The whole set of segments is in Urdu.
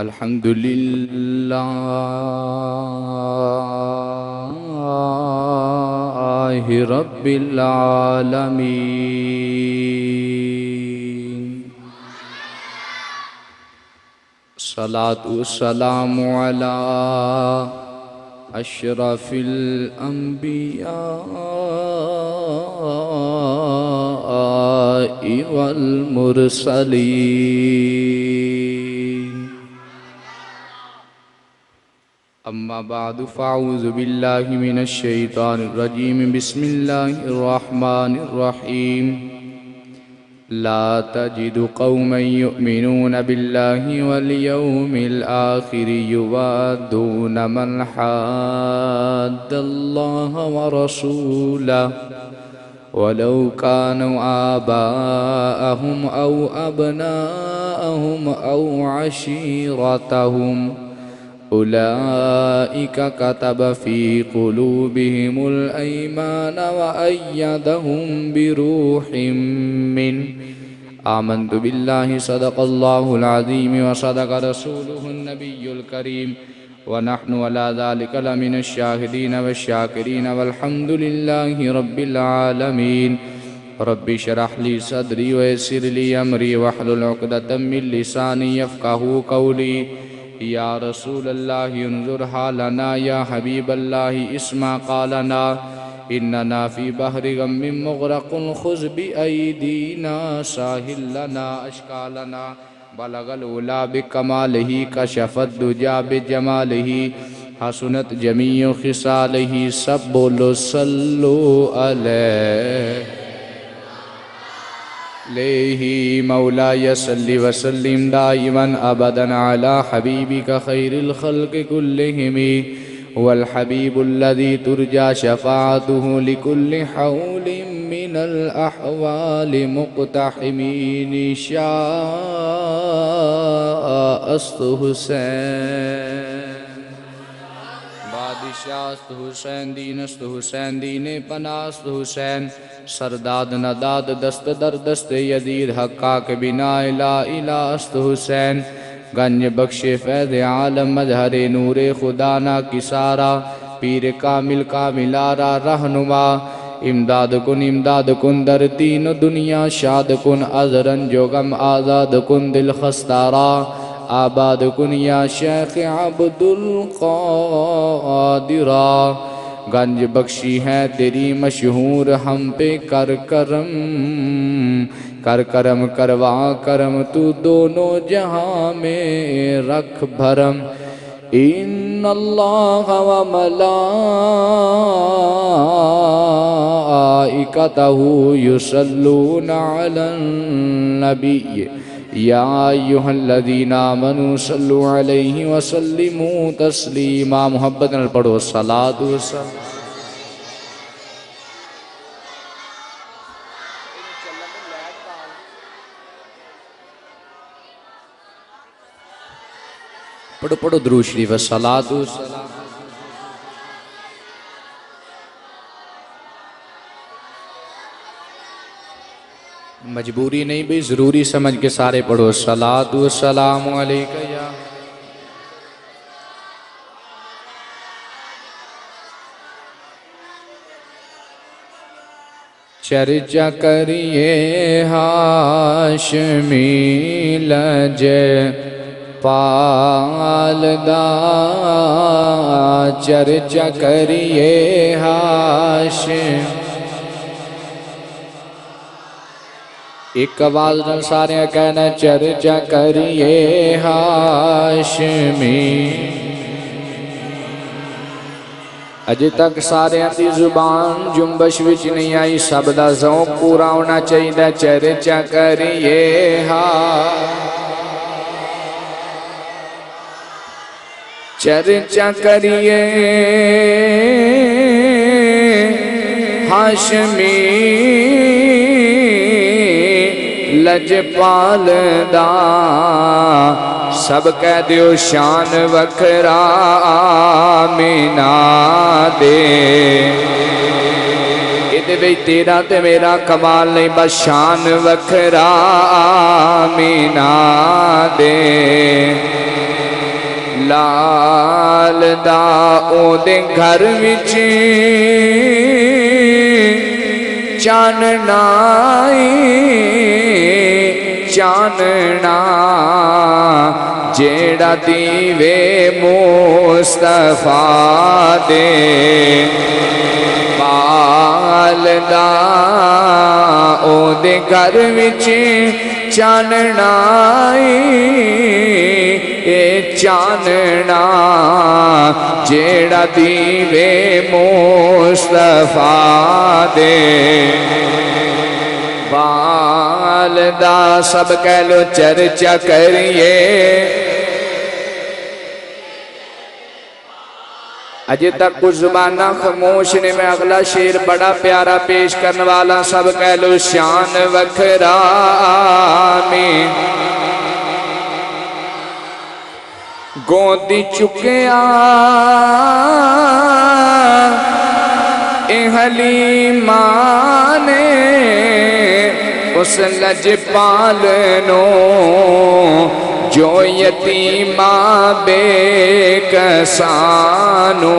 الحمد لله رب العالمين الصلاة والسلام على أشرف الأنبياء والمرسلين أما بعد فأعوذ بالله من الشيطان الرجيم بسم الله الرحمن الرحيم لا تجد قوما يؤمنون بالله واليوم الآخر يوادون من حاد الله ورسوله ولو كانوا آباءهم أو أبناءهم أو عشيرتهم أولئك كتب في قلوبهم الإيمان وأيدهم بروح منه آمنت بالله صدق الله العظيم وصدق رسوله النبي الكريم ونحن على ذلك لمن الشاهدين والشاكرين والحمد لله رب العالمين رب اشرح لي صدري ويسر لي أمري واحلل عقدة من لساني يفقهوا قولي یا رسول اللہ انظر حالنا یا حبیب اللہ اسمع قالنا اننا فی بحر غم مغرق خذ بأیدینا ساحل لنا اشکالنا بلغ العلا بکمالہ کشف الدجا بجمالہ حسنت جمیع خصالہ سب بولو صلو علیہ علیہ مولاي صل وسلم دائما ابدا على حبيبك خير الخلق كلهم والحبيب الذي ترجى شفاعته لكل حول من الأحوال مقتحمين شاء است حسین بادشاہ است حسین دین است حسین دین پناہ است حسین سرداد نداد دست در دست یزید حقا کے بنا لا الہ است حسین گنج بخش فیض عالم مظہر نور خدا نا کسارا پیر کامل کاملارا رہنما امداد کن در دین دنیا شاد کن از رنج و غم آزاد کن دل خستارا آباد کن یا شیخ عبد القادرہ گنج بخشی ہے تیری مشہور ہم پہ کر کرم کروا کرم تو دونوں جہاں میں رکھ بھرم ان اللہ و ملائکتہ یصلون علی النبی یا ایہا الذین آمنوا صلوا علیہ وسلموا تسلیما محبت نال پڑھو صلاۃ والسلام پڑھو پڑھو درود شریف صلاۃ والسلام مجبوری نہیں بھی ضروری سمجھ کے سارے پڑھو صلاۃ والسلام علیکہ یا چرچا کریے ہاشمی لج پالدا چرچا کریے ہاشمی ایک آواز نال سارے کہنا چرچا کریے ہاشمی اج تک سارے دی زبان جنبش وچ نہیں آئی سب دا ذوق پورا ہونا چاہیے چرچا کریے چرچا کریے ہاشمی لجپال دا سب کہہ دیو شان وکھرا آمینہ دے ادھے بھی تیرا تے میرا کمال نہیں بس شان وکھرا آمینہ دے دا او دے گھر وچ چاننا چاننا جیڑا دیوے مصطفیٰ دے والدہ او دے گھر وچ چاننا اے چاننا جیڑا دیوے مصطفیٰ دے والدہ سب کہہ لو چرچا کریے اجے تک کچھ زبانہ خاموش نے میں اگلا شعر بڑا پیارا پیش کرنے والا سب کہہ لو شان وکھرا میں گودی چکیا اے حلیمہ نے اس لجپالنو جو یتیمہ بے کسانو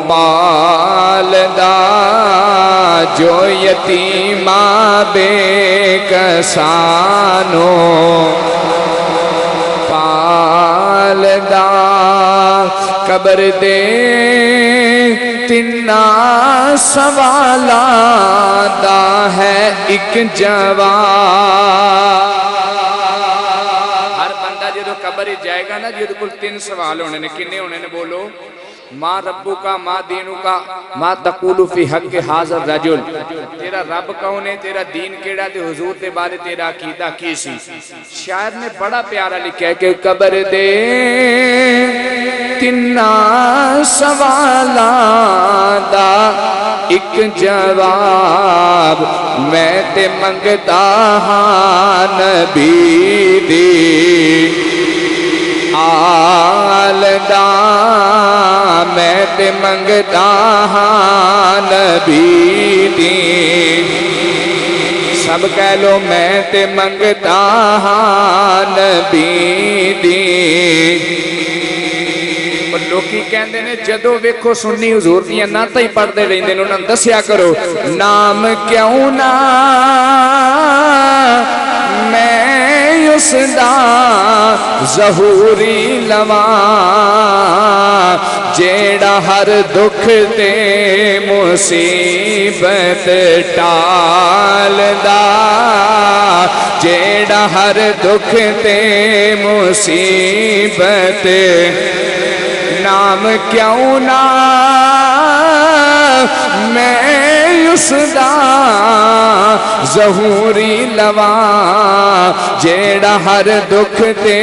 پالدا جو یتیمہ بے کسانو پالدا قبر دے تنا سوالا دا ہے ایک جواب قبر جائے گا نا جیدو کل 3 سوال ہونے نے کنے ہونے نے بولو ما ربو کا ما دینو کا ما تقولو فی حق حاضر رجل تیرا رب کون ہے تیرا دین کیڑا دے حضور دے بارے تیرا عقیدہ کیسی شاعر نے بڑا پیارا لکھا ہے کہ قبر دے تنا سوالا دا ایک جواب میں تے منگتا ہاں نبی دی آلدہ میں تے منگتا ہاں نبی دی سب کہہ لو میں تے منگتا ہاں نبی دی لوکی کہندے نے جدو ویکھو سنی حضور دیاں نعتاں ہی پڑھدے رہندے نے انہاں دسیا کرو نام کیوں نہ میں اس دا ظہوری لواں جیڑا ہر دکھ تے مصیبت ٹالدا جیڑا ہر دکھ تے مصیبت نام کیوں نہ میں اس دا ظہوری لواں جیڑا ہر دکھ تے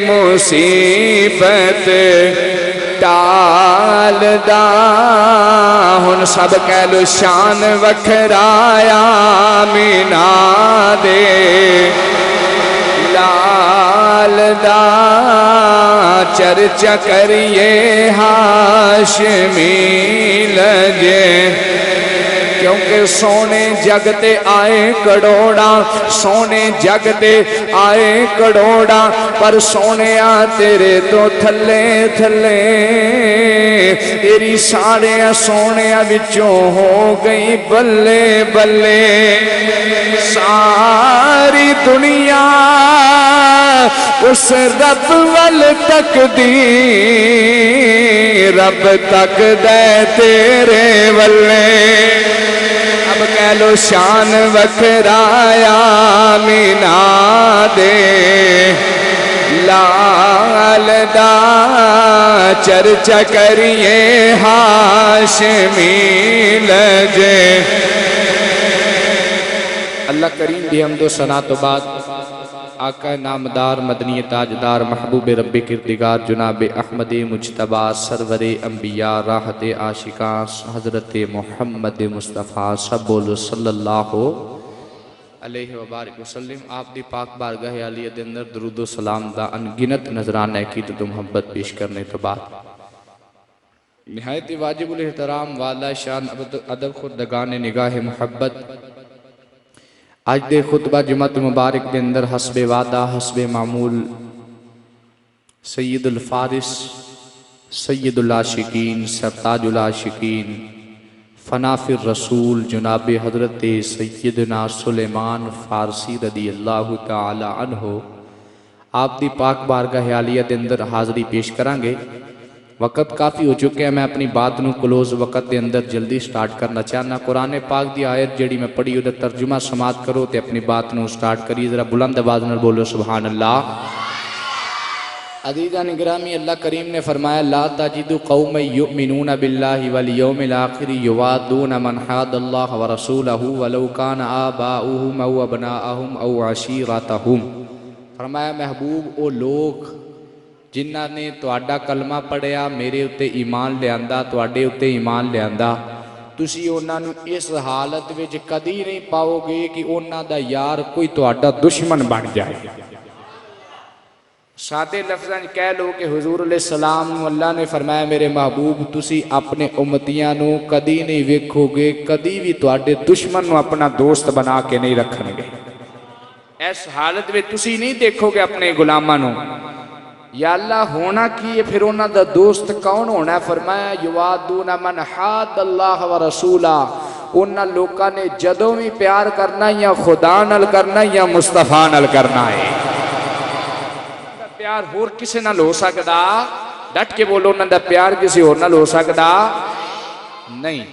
مصیبت ٹالدا ہن سب کہہ لو شان وکھرایا مینا دے لالدا چرچا کریے ہاشمی لجے کیونکہ سونے جگتے آئے کڑوڑا سونے جگتے آئے کڑوڑا پر سونے تیرے تو تھلے تھلے تیری سارے سونے بچوں ہو گئی بلے بلے ساری دنیا اس رب وال تک دی رب تک دے تیرے ولے اب کہہ لو شان وکھرایا مینا دے لالدا چرچا کریے ہاشمی لجے اللہ کریم بھی حمد و ثنا تو بعد آقا نامدار مدنی تاجدار محبوب رب کردگار جناب احمد مجتبی سرور انبیاء راحت عاشقاں حضرت محمد مصطفیٰ صلی اللہ علیہ وبارک وسلم آپ دی پاک بارگاہ عالیہ دے اندر درود و سلام دا انگنت نظرانہ کی تو محبت پیش کرنے تو بعد نہایت واجب الاحترام والا شان ادب خردگان نگاہ محبت آج دے خطبہ جمعت مبارک دے اندر حسب وعدہ حسب معمول سید الفارس سید العاشقین سرتاج العاشقین فنافی الرسول جناب حضرت سیدنا سلیمان فارسی رضی اللہ تعالی عنہ آپ دی پاک بارگاہ عالیہ دے اندر حاضری پیش کرانگے۔ وقت کافی ہو چکے ہیں، میں اپنی بات نو کلوز وقت دے اندر جلدی سٹارٹ کرنا چاہنا۔ قرآن پاک دی آیت جڑی میں پڑھی وہ ترجمہ سماعت کرو تے اپنی بات نو سٹارٹ کری، ذرا بلند آواز نال بولو سبحان اللہ۔ عزیزان گرامی، اللہ کریم نے فرمایا لا تجد قوم یؤمنون باللہ والیوم الآخر یوادون من حاد اللہ ورسولہ ولو کان آباؤہم او ابناءہم او عشیرتہم۔ فرمایا محبوب او لوگ جنہاں نے تواڈا کلمہ پڑھیا، میرے اتے ایمان لیاندا، تواڈے اتے ایمان لیاندا، تسی انہاں نو اس حالت وچ کدی نہیں پاؤ گے کہ انہاں دا یار کوئی تواڈا دشمن بن جائے۔ سادے لفظاں کہہ لو کہ حضور علیہ السلام نو اللہ نے فرمایا میرے محبوب تسی اپنے امتیاں نو کدی نہیں ویکھو گے، کدی بھی تواڈے دشمن نو اپنا دوست بنا کے نہیں رکھن گے۔ اس حالت میں تسی نہیں دیکھو گے اپنے غلاماں نو، یا اللہ ہونا کی ہے پھر انہاں دا دوست کون ہونا ہے؟ فرمایا یوادون من حاد اللہ ورسولہ، انہاں لوکاں نے جدوں بھی پیار کرنا یا خدا نال کرنا یا مصطفیٰ نال کرنا ہے۔ پیار ہور کسے نال ہو سکدا؟ ڈٹ کے بولو انہاں دا پیار کسی ہور نال ہو سکدا نہیں۔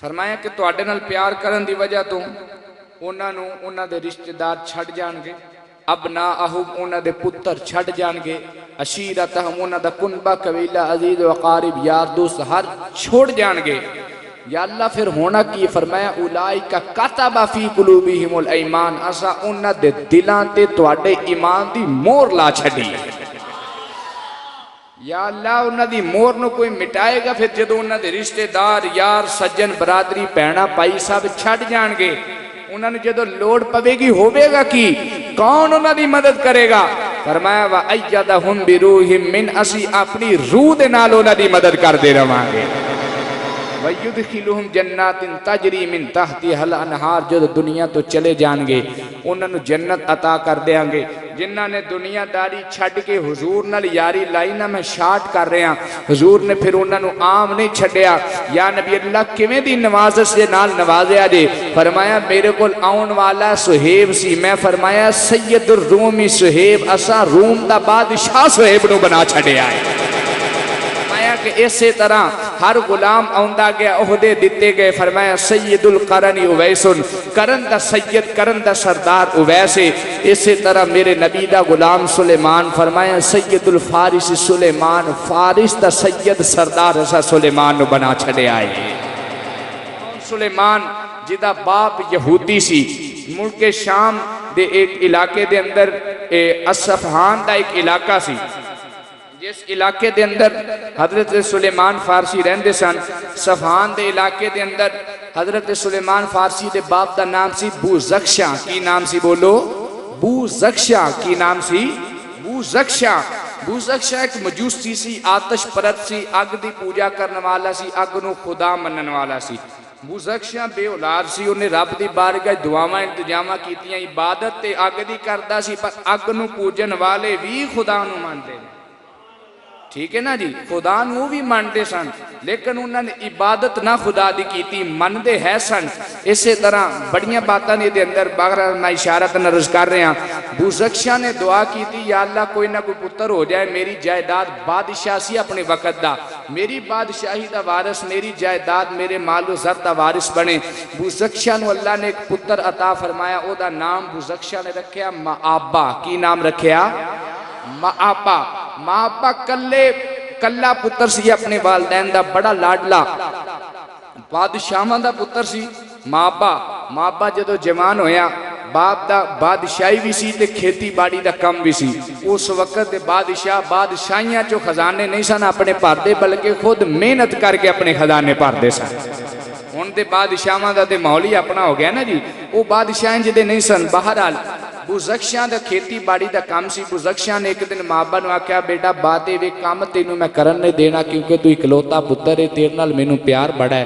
فرمایا کہ تواڈے نال پیار کرن دی وجہ تو انہاں دے رشتہ دار چھڑ جان گے، ابناءہم انہاں دے پتر چھڑ جان گے، عشیرتہم انہاں دا کنبہ قبیلہ عزیز و اقارب یار دوست ہر چھوڑ جان گے۔ یا اللہ پھر ہونا کی؟ فرمایا اولئک کتب فی قلوبہم الایمان، اسا انہاں دے دلاں تے تواڈے ایمان دی مہر لا چھڈی۔ یا اللہ انہاں دی مہر نو کوئی مٹائے گا پھر جدوں انہاں دے رشتہ دار یار سجن برادری بہنا پائی سب چھڑ جان گے، انہوں نے جدو لوڑ پوے گی ہوئے گا کی کون انہوں نے مدد کرے گا؟ فرمایا وَأَيَّدَهُمْ بِرُوحٍ مِّنْ، اسی اپنی روح دے نال انہوں نے مدد کر دے رہاں گے۔ وَيُدْخِلُهُمْ جَنَّاتٍ تَجْرِي مِن تَحْتِهَا الْأَنْهَارُ، جب دنیا تو چلے جان گے انہوں نے جنت عطا کر دیں گے۔ جنہاں نے دنیا داری چھڑ کے حضور نال یاری لائی نا میں شارٹ کر رہے ہیں، حضور نے پھر انہوں نے عام نہیں چھڑیا۔ یا نبی اللہ کیویں دی نوازش سے نال نوازیا جے؟ فرمایا میرے کول آن والا سہیب سی، میں فرمایا سید الرومی سہیب، اسا روم دا بادشاہ سہیب نو بنا چھڑیا ہے۔ کہ اسی طرح ہر غلام آندا گیا عہدے دیتے گئے۔ فرمایا سید القرن اویسن، کرن دا سید کرن دا سردار اویس ہے۔ اسی طرح میرے نبی دا غلام سلیمان، فرمایا سید الفارس سلیمان، فارس دا سید سردار اسا سلیمان نو بنا چھڑے آئے۔ سلیمان جدا باپ یہودی سی، ملک شام دے ایک علاقے دے اندر اصفہان دا ایک علاقہ سی، جس علاقے دے اندر حضرت سلیمان فارسی رہندے سن۔ صفحان دے علاقے دے اندر حضرت سلیمان فارسی دے باپ دا نام سی بوزخشاں۔ کی نام سی بولو؟ بوزخشاں۔ کی نام سی؟ بوزخشاں۔ بوزخشاں ایک مجوسی سی، آتش پرت سی، اگ دی پوجا کرنے والا سی، اگ نو خدا منن والا سی۔ بوزخشاں بے اولاد سی، انہیں رب دی بارگاہ دعاواں انتظامہ کیتیاں، عبادت تے اگ دی کردا سی، پر اگ نو پوجن والے بھی خدا نو مانتے ہیں۔ ٹھیک ہے نا جی، خدا نو بھی مانتے سن لیکن انہوں نے عبادت نہ خدا دی کیتی، مندے ہے سن۔ اسی طرح بڑیاں باتاں نے دے اندر بغیر میں اشارت نرز کر رہے ہیں۔ بوزخشاں نے دعا کیتی یا اللہ کوئی نہ کوئی پتر ہو جائے، میری جائیداد بادشاہ سی اپنے وقت دا، میری بادشاہی دا وارث، میری جائیداد میرے مال و زر دا وارث بنے۔ بوزخشاں نو اللہ نے ایک پتر عطا فرمایا، او دا نام بوزخشاں نے رکھیا مآبا۔ کی نام رکھیا؟ مآبا۔ مآبا کلہ پتر سی، اپنے والدین دا بڑا لاڈلا، بادشاہاں دا پتر سی مآبا۔ مآبا جدو جوان ہویا، باپ دا بادشاہی بھی سی تے کھیتی باڑی دا کم بھی سی۔ اس وقت دے بادشاہ بادشاہیاں چو خزانے نہیں سن اپنے پردے، بلکہ خود محنت کر کے اپنے خزانے پردے سن۔ ان دے بادشاہاں دا دے ماحول ہی اپنا ہو گیا نا جی، وہ بادشاہیں جدے نہیں سن۔ بہرحال بوزخشاں دا کھیتی باڑی دا کام سی۔ بوزخشاں نے ایک دن مابا نو آکھیا بیٹا باتے وے کام تینوں میں کرن نہیں دینا کیونکہ تو اکلوتا پتر ہے، تیرے نال مینوں پیار بڑا ہے،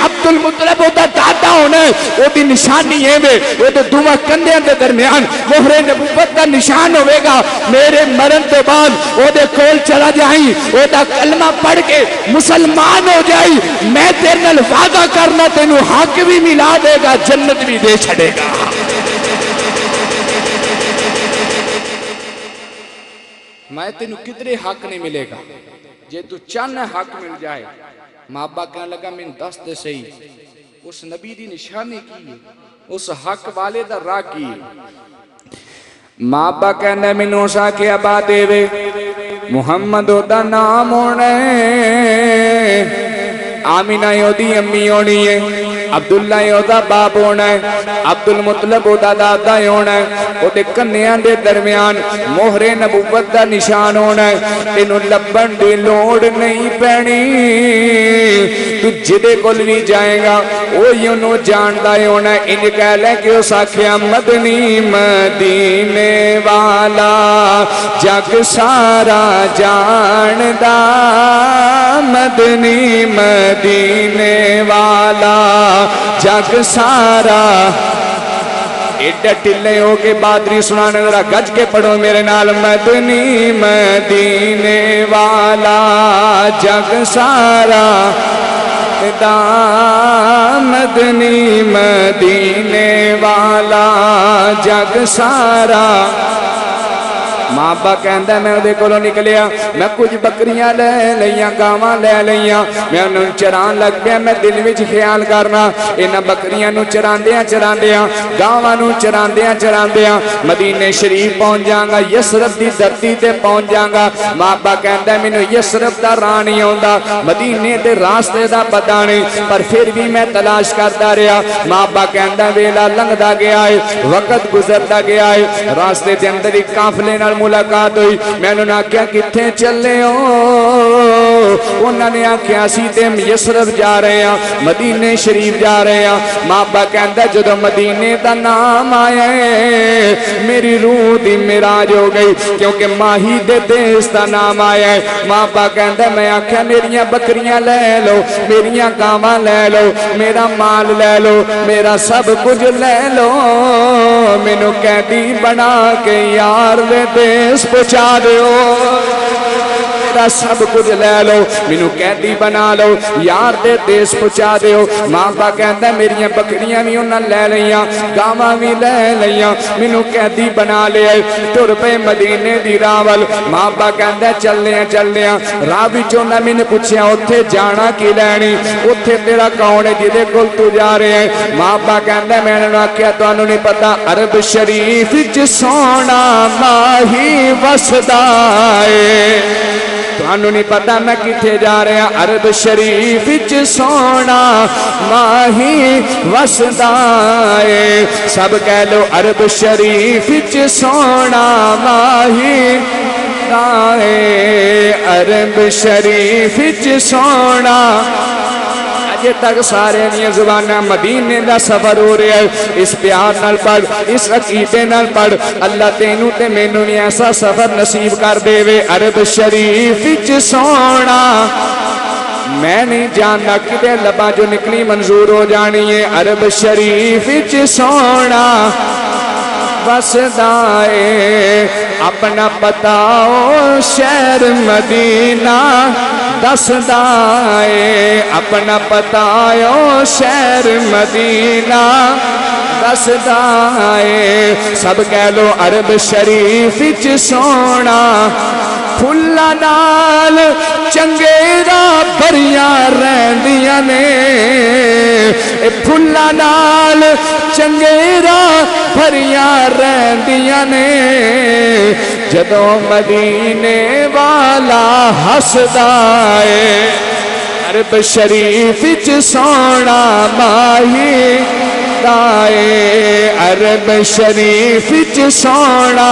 عبد المطلب دا دادا ہونا ہے وہ دی نشانی ہے میں وہ دے دوما کندے دے درمیان مہر نبوت دا نشان ہوئے گا میرے مرن تو بعد وہ دے کول چلا جائیں وہ دا کلمہ پڑھ کے مسلمان ہو جائیں میں تیرے نال وعدہ کرنا تینو حق بھی ملا دے گا جنت بھی دے چھڑے گا میں تینو کدرے حق نہیں ملے گا جے تو چاہنا حق مل جائے ماں ابا کہنے لگا میں دس دے صحیح اس نبی دی نشانی کی اس حق والے دا راہ کی ماں ابا کہنے میں نوسا کے ابا دے وے محمد دا نام ہونے آمینہ یو دی امی ہونی ہے عبداللہ یو دا باب ہونا ہے عبد المطلب دا دادا ہونا ہے وہ دے کنیان دے درمیان مہر نبوت دا نشان ہونا ہے انہوں لبن دے لوڑ نہیں پینی تو جدے کل نہیں جائیں گا وہ یونوں جاندہ ہونا ہے انہیں کہہ لیں کہ اس آکھیا مدنی مدینے والا جگ سارا جاندہ مدنی مدینے والا جگ سارا ایڈا ٹلے ہو کے بادری سنانے ذرا گج کے پڑھو میرے نال مدنی مدینے والا جگ سارا دا مدنی مدینے والا جگ سارا ماں با کہندہ میں دے کولو نکلیا میں کچھ بکریاں لے لیاں گاواں لے لیاں میں انہوں چران لگ پیا میں دل وچ خیال کرنا انہاں بکریاں نو چراندیاں گاواں نو چراندیاں مدینے شریف پہنچ جاؤں گا یسرب دی دھرتی تے پہنچ جاؤں گا ماں با کہندہ مینوں یسرب دا راہ نہیں ہوندا مدینے دے راستے دا پتہ نہیں پر پھر بھی میں تلاش کرتا رہا ماں با کہندہ ویلا لنگدا گیا ہے وقت گزرتا گیا ہے راستے دے اندر ایک قافلے نال ملاقات ہوئی میں انہوں نے آکھیا کتھے چلے ہو انہوں نے آکھیا سی تے یسرب جا رہے ہیں مدینے شریف جا رہے ہیں ماں با کہندہ جدو مدینے دا نام آیا ہے میری روح دی معراج ہو گئی کیونکہ ماہی دے دیس دا نام آیا ہے ماں با کہندہ میں آکھیا میریاں بکریاں لے لو میریاں گاواں لے لو میرا مال لے لو میرا سب کچھ لے لو مینوں قیدی بنا کے یار دے دیس پہنچا دیو میرا سب کچھ لے لو مینوں قیدی بنا لو یار دے دیس پہنچا دیو ماں با کہندہ میریاں بکریاں بھی انہاں لے لیاں گاواں بھی لے لیاں مینوں قیدی بنا لیا ٹر پے مدینے دی راول ماں با کہندہ چلنے راہ وچ انہاں مینوں پوچھیا اوتھے جانا کی لینی اوتھے تیرا کون ہے جدے کول تو جا رہے ہیں ماں با کہندہ میں نے آکھیا تانوں نہیں پتہ عرب شریف وچ سونا ماہی وسدا اے تانوں نہیں پتہ میں کتھے جا رہا عرب شریف وچ سونا ماہی وسدا اے سب کہہ لو عرب شریف وچ سونا ماہی اے عرب شریف وچ سونا اجے تک سارے نیاں زبانہ مدینے دا سفر ہو رہا ہے اس پیار نال پڑھ اس عقیدے نال پڑھ اللہ تینوں تے مینوں بھی ایسا سفر نصیب کر دے وے عرب شریف وچ سونا میں نہیں جاننا کدے لباں جو نکلی منظور ہو جانی ہے عرب شریف وچ سونا وسدا اے اپنا بتاؤ شہر مدینہ دسدا اے اپنا بتاؤ شہر مدینہ دسدا اے سب کہہ لو عرب شریف وچ سونا پھلاں نال چنگیرا بھریاں رہندیاں نے پھلاں نال چنگیرا بھریاں رہندیاں نے جدوں مدینے والا ہسدا اے عرب شریف وچ سونا ماہی دائے عرب شریف وچ سونا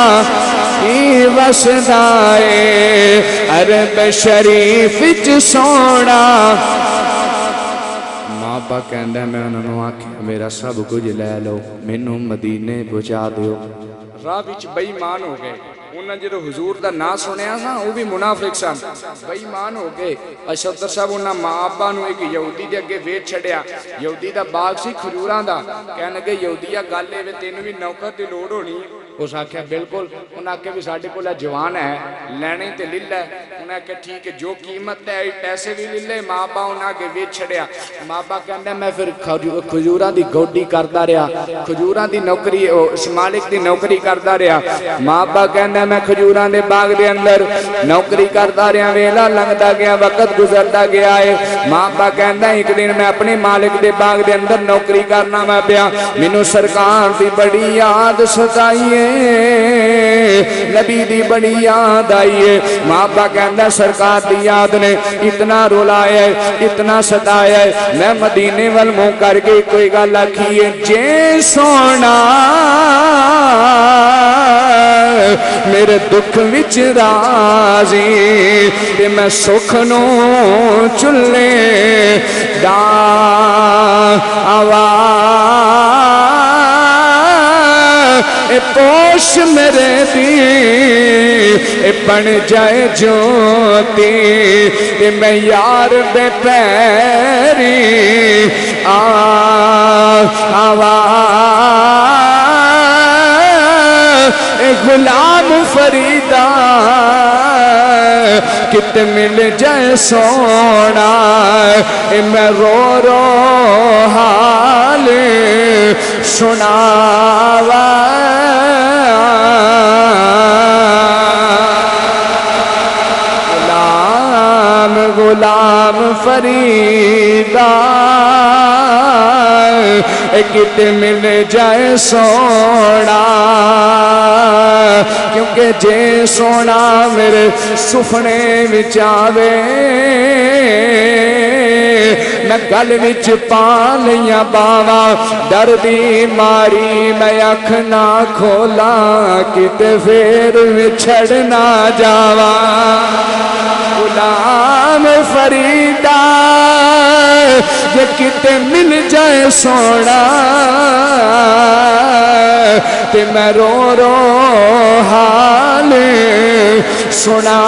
ہی وسدا اے عرب شریف وچ سونا ماں با کہندہ میں انہوں نے آکھیا میرا سب کچھ لے لو مینوں مدینے پہنچا دیو راہ وچ بے ایمان ہو گئے انہاں جدوں حضور دا نام سنیا سا وہ بھی منافق سن بے ایمان ہو گئے صدر صاحب انہاں ماں ابا نوں ایک یہودی دے اگے ویچ چھڑیا یہودی دا باغ سی کھجوراں دا کہن لگے یہودیا گل اے تینوں بھی نوکر دی لوڑ ہونی اس آکھیا بالکل انہاں آکھیا بھی ساڈے کول جوان ہے لینے تے لے لے انہاں آکھیا ٹھیک ہے جو قیمت ہے پیسے بھی لے لے ماں ابا انہاں اگے ویچ چھڑیا ماں ابا کہندا میں پھر کھجوراں دی گوڈی کردا رہیا کھجوراں دی نوکری اس مالک دی نوکری کردا رہیا ماں ابا کہندا میں کھجوراں دے باغ دے اندر نوکری کردا رہیا ویلا لنگدا گیا وقت گزردا گیا ہے ماں ابا کہندا ایک دن میں اپنے مالک دے باغ دے اندر نوکری کرنا میں پیا مینوں سرکار دی بڑی یاد ستائی ہے نبی دی بڑی یاد آئی ہے ماں ابا کہندا سرکار دی یاد نے اتنا رولایا ہے اتنا ستایا ہے میں مدینے وال منہ کر کے کوئی گل آکھی ہے جے سونا میرے دکھ وچ راضی تے میں سکھ نو چلے دا اے پوش میرے دی اے بن جائے جوتی تے میں یار بے پیری آوا اے غلام فریدہ کت مل جائے سونا اے میں رو رو حال سناوا غلام غلام فریدہ کت مل جائے سونا کیونکہ جے سونا میرے سفنے وچ آوے میں گل وچ پا لیاں باواں ڈر دی ماری میں اکھ نہ کھولاں کتے پھر وچھڑ نہ جاواں غلام فریدہ یہ کتے مل جائے سونا تے میں رو رو حال سنا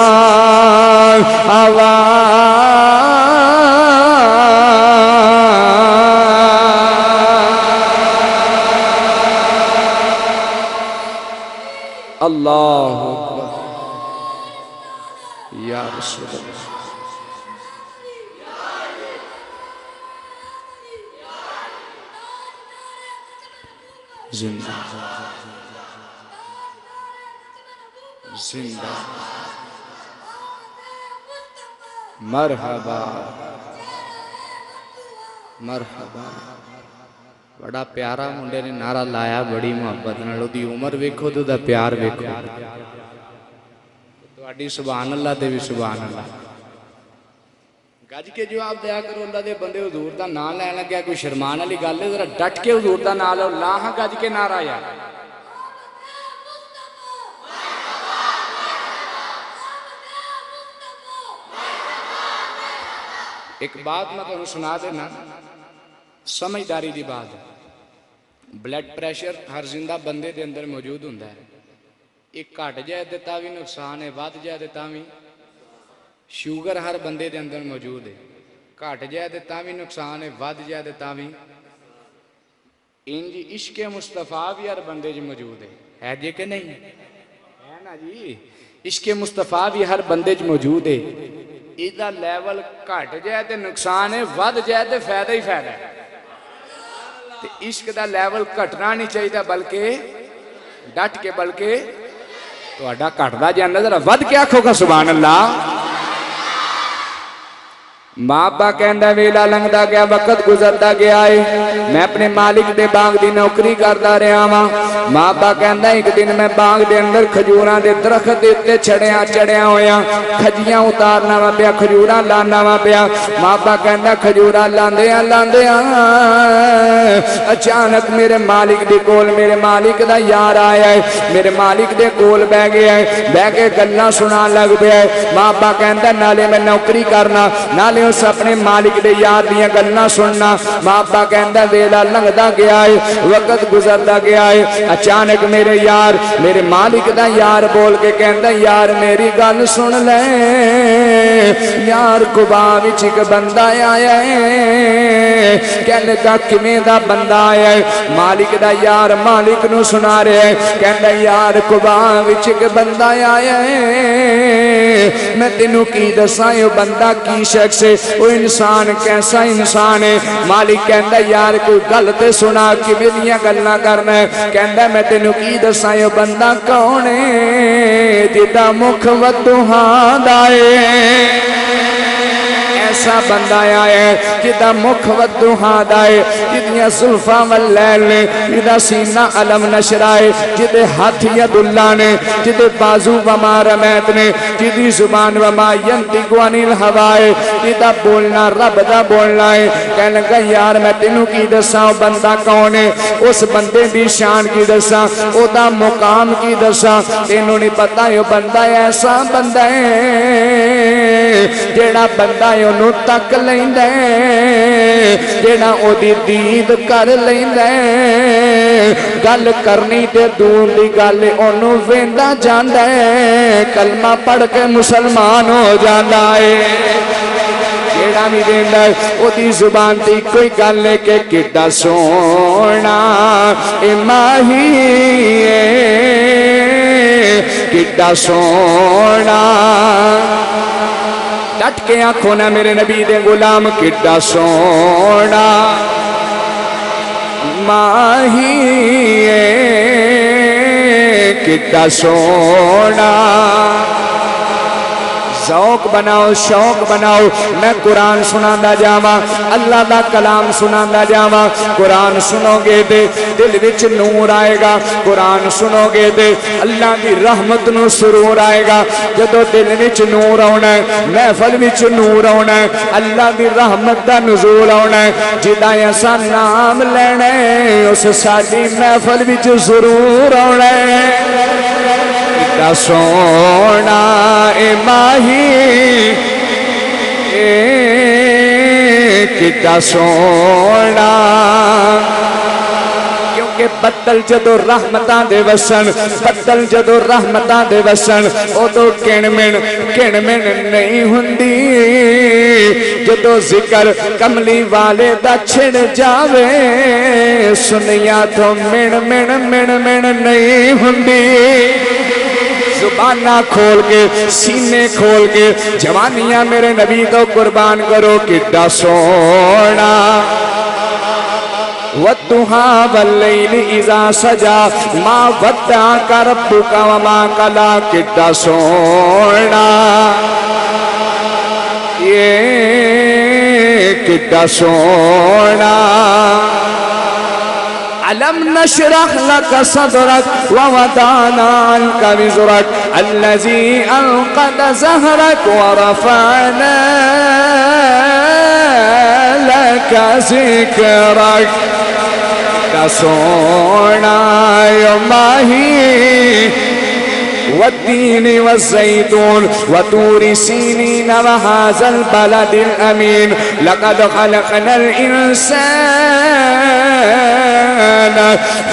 اللہ اکبر یا رسول اللہ زندہ زندہ مرحبا مرحبا بڑا پیارا منڈے نے نعرہ لایا بڑی محبت نال دی عمر ویکھو تو دا پیار ویکھو تواڈی سبحان اللہ تے بھی سبحان اللہ گج کے جواب دیا کرو اللہ دے بندے حضور دا نام لین لگیا کوئی شرمان والی گل ہے ذرا ڈٹ کے حضور دا نام لو لا ہاں گج کے نعرہ یا ایک بات میں تمہیں سنا دینا سمجھداری دی بات ہے بلڈ پریشر ہر زندہ بندے دے اندر موجود ہوندا ہے ایک گھٹ جائے تے تاں وی نقصان ہے ود جائے تے تاں وی شوگر ہر بندے دے اندر موجود ہے گھٹ جائے تے تاں وی نقصان ہے ود جائے تے تاں وی انج عشق مصطفیٰ بھی ہر بندے جو موجود ہے جی کہ نہیں ہے نا جی عشق مصطفیٰ بھی ہر بندے جو موجود ہے ایدہ لیول گھٹ جائے تے نقصان ہے ود جائے تے فائدہ ہی فائدہ ہے عشق دا لیول گھٹنا نہیں چاہیے بلکہ ڈٹ کے بلکہ تو اڈا گھٹدا جاندا ذرا ود کے آکھو گا سبحان اللہ ماں ابا کہندا ویلا لنگدا گیا وقت گزردا گیا ہے میں اپنے مالک دے باغ دی نوکری کردا رہیا ہاں ماں ابا کہندا ایک دن میں باغ دے اندر کھجوراں دے درخت دے تے چڑھیا ہویا کھجیاں اتارنا وا پیا کھجوراں لانا وا پیا ماں ابا کہندا کھجوراں لاندیاں اچانک میرے مالک دے کول میرے مالک دا یار آیا ہے میرے مالک دے کول بیٹھ گیا ہے بیٹھ کے گلاں سنان لگ پیا ہے ماں ابا کہندا نالے میں نوکری کرنا نالے بس اپنے مالک دے یار دیاں گلاں سننا مابا کہندا ویلا لنگدا گیا ہے وقت گزردا گیا ہے اچانک میرے یار میرے مالک دا یار بول کے کہندا یار میری گل سن لے یار قبا وچ ایک بندہ آیا ہے کہنے کا کیویں دا بندہ آیا ہے مالک دا یار مالک نو سنا رہا ہے کہندا یار قبا وچ ایک بندہ آیا ہے میں تینوں کی دساں او بندہ کی شخص ہے او انسان کیسا انسان ہے مالک کہندا یار کوئی گل تے سنا کیویں دیاں گلاں کرنا ہے کہندا میں تینوں کی دساں او بندہ کون ہے جدا مکھ ودھاں دا ہے ایسا بندہ آیا ہے جدا مکھ ودھاں دا ہے جدیاں زلفاں واللیل نے جدا سینہ علم نشرا ہے جدے ہاتھ ید اللہ نے جدے بازو وما رمیت نے جدی زبان وما ینطق عن الہوا ہے جدا بولنا رب دا بولنا ہے کہنے لگا یار میں تینوں کی دساں بندہ کون ہے اس بندے دی شان کی دساں او دا مقام کی دساں تینوں نہیں پتا یہ بندہ ایسا بندہ ہے جیڑا بندہ ہے انہوں تک لیندے جیڑا او دی دید کر لیندے گل کرنی تے دور دی گل انہوں ویندا جاندا ہے کلمہ پڑھ کے مسلمان ہو جاندا ہے جیڑا بھی دیندا ہے او دی زبان دی کوئی گل ہے کہ کڈا سونا اے ماہی کڈا سونا ڈٹ کے آنکھوں نہ میرے نبی دے غلام کڈا سونا ماہی کڈا سونا ذوق بناؤ شوق بناؤ میں قرآن سناندا جاواں اللہ دا کلام سناندا جاواں قرآن سنو گے دے دل وچ نور آئے گا قرآن سنو گے دے اللہ دی رحمت نو سرور آئے گا جدو دل وچ نور آنا ہے محفل وچ نور آنا ہے اللہ دی رحمت دا نزول آنا ہے جدا ایسا نام لینا ہے اس ساڈی محفل وچ ضرور آنا ہے کڈا سونا اے ماہی کڈا سونا کیونکہ بدل جدو رحمتاں دے وسن بدل جدو رحمتاں دے وسن ادو کن من نہیں ہوندی جدو ذکر کملی والے دا چھڑ جاوے سنیا تو من نہیں ہوندی زبانہ کھول کے سینے کھول کے جوانیاں میرے نبی کو قربان کرو کڈا سونا وَالضُّحَىٰ وَاللَّيْلِ اِذَا سَجَا مَا وَدَّعَكَ رَبُّكَ وَمَا قَلَىٰ کڈا سونا یہ کڈا سونا ألم نشرح لك صدرك ووضعنا عنك وزرك الذي أنقض ظهرك ورفعنا لك ذكرك كسونا يومه والتين والزيتون وطور سينين وهذا البلد الأمين لقد خلقنا الإنسان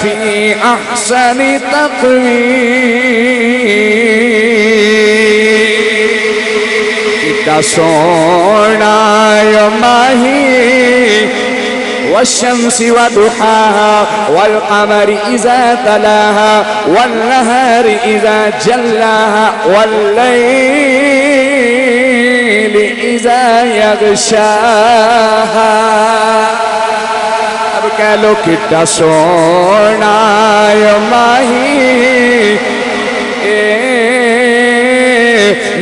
في أحسن تقويم کڈا سونا يومه والشمس وضحاها والقمر إذا تلاها والنهار إذا جلاها والليل إذا يغشاها اب کہہ لو کڈا سونا ماہی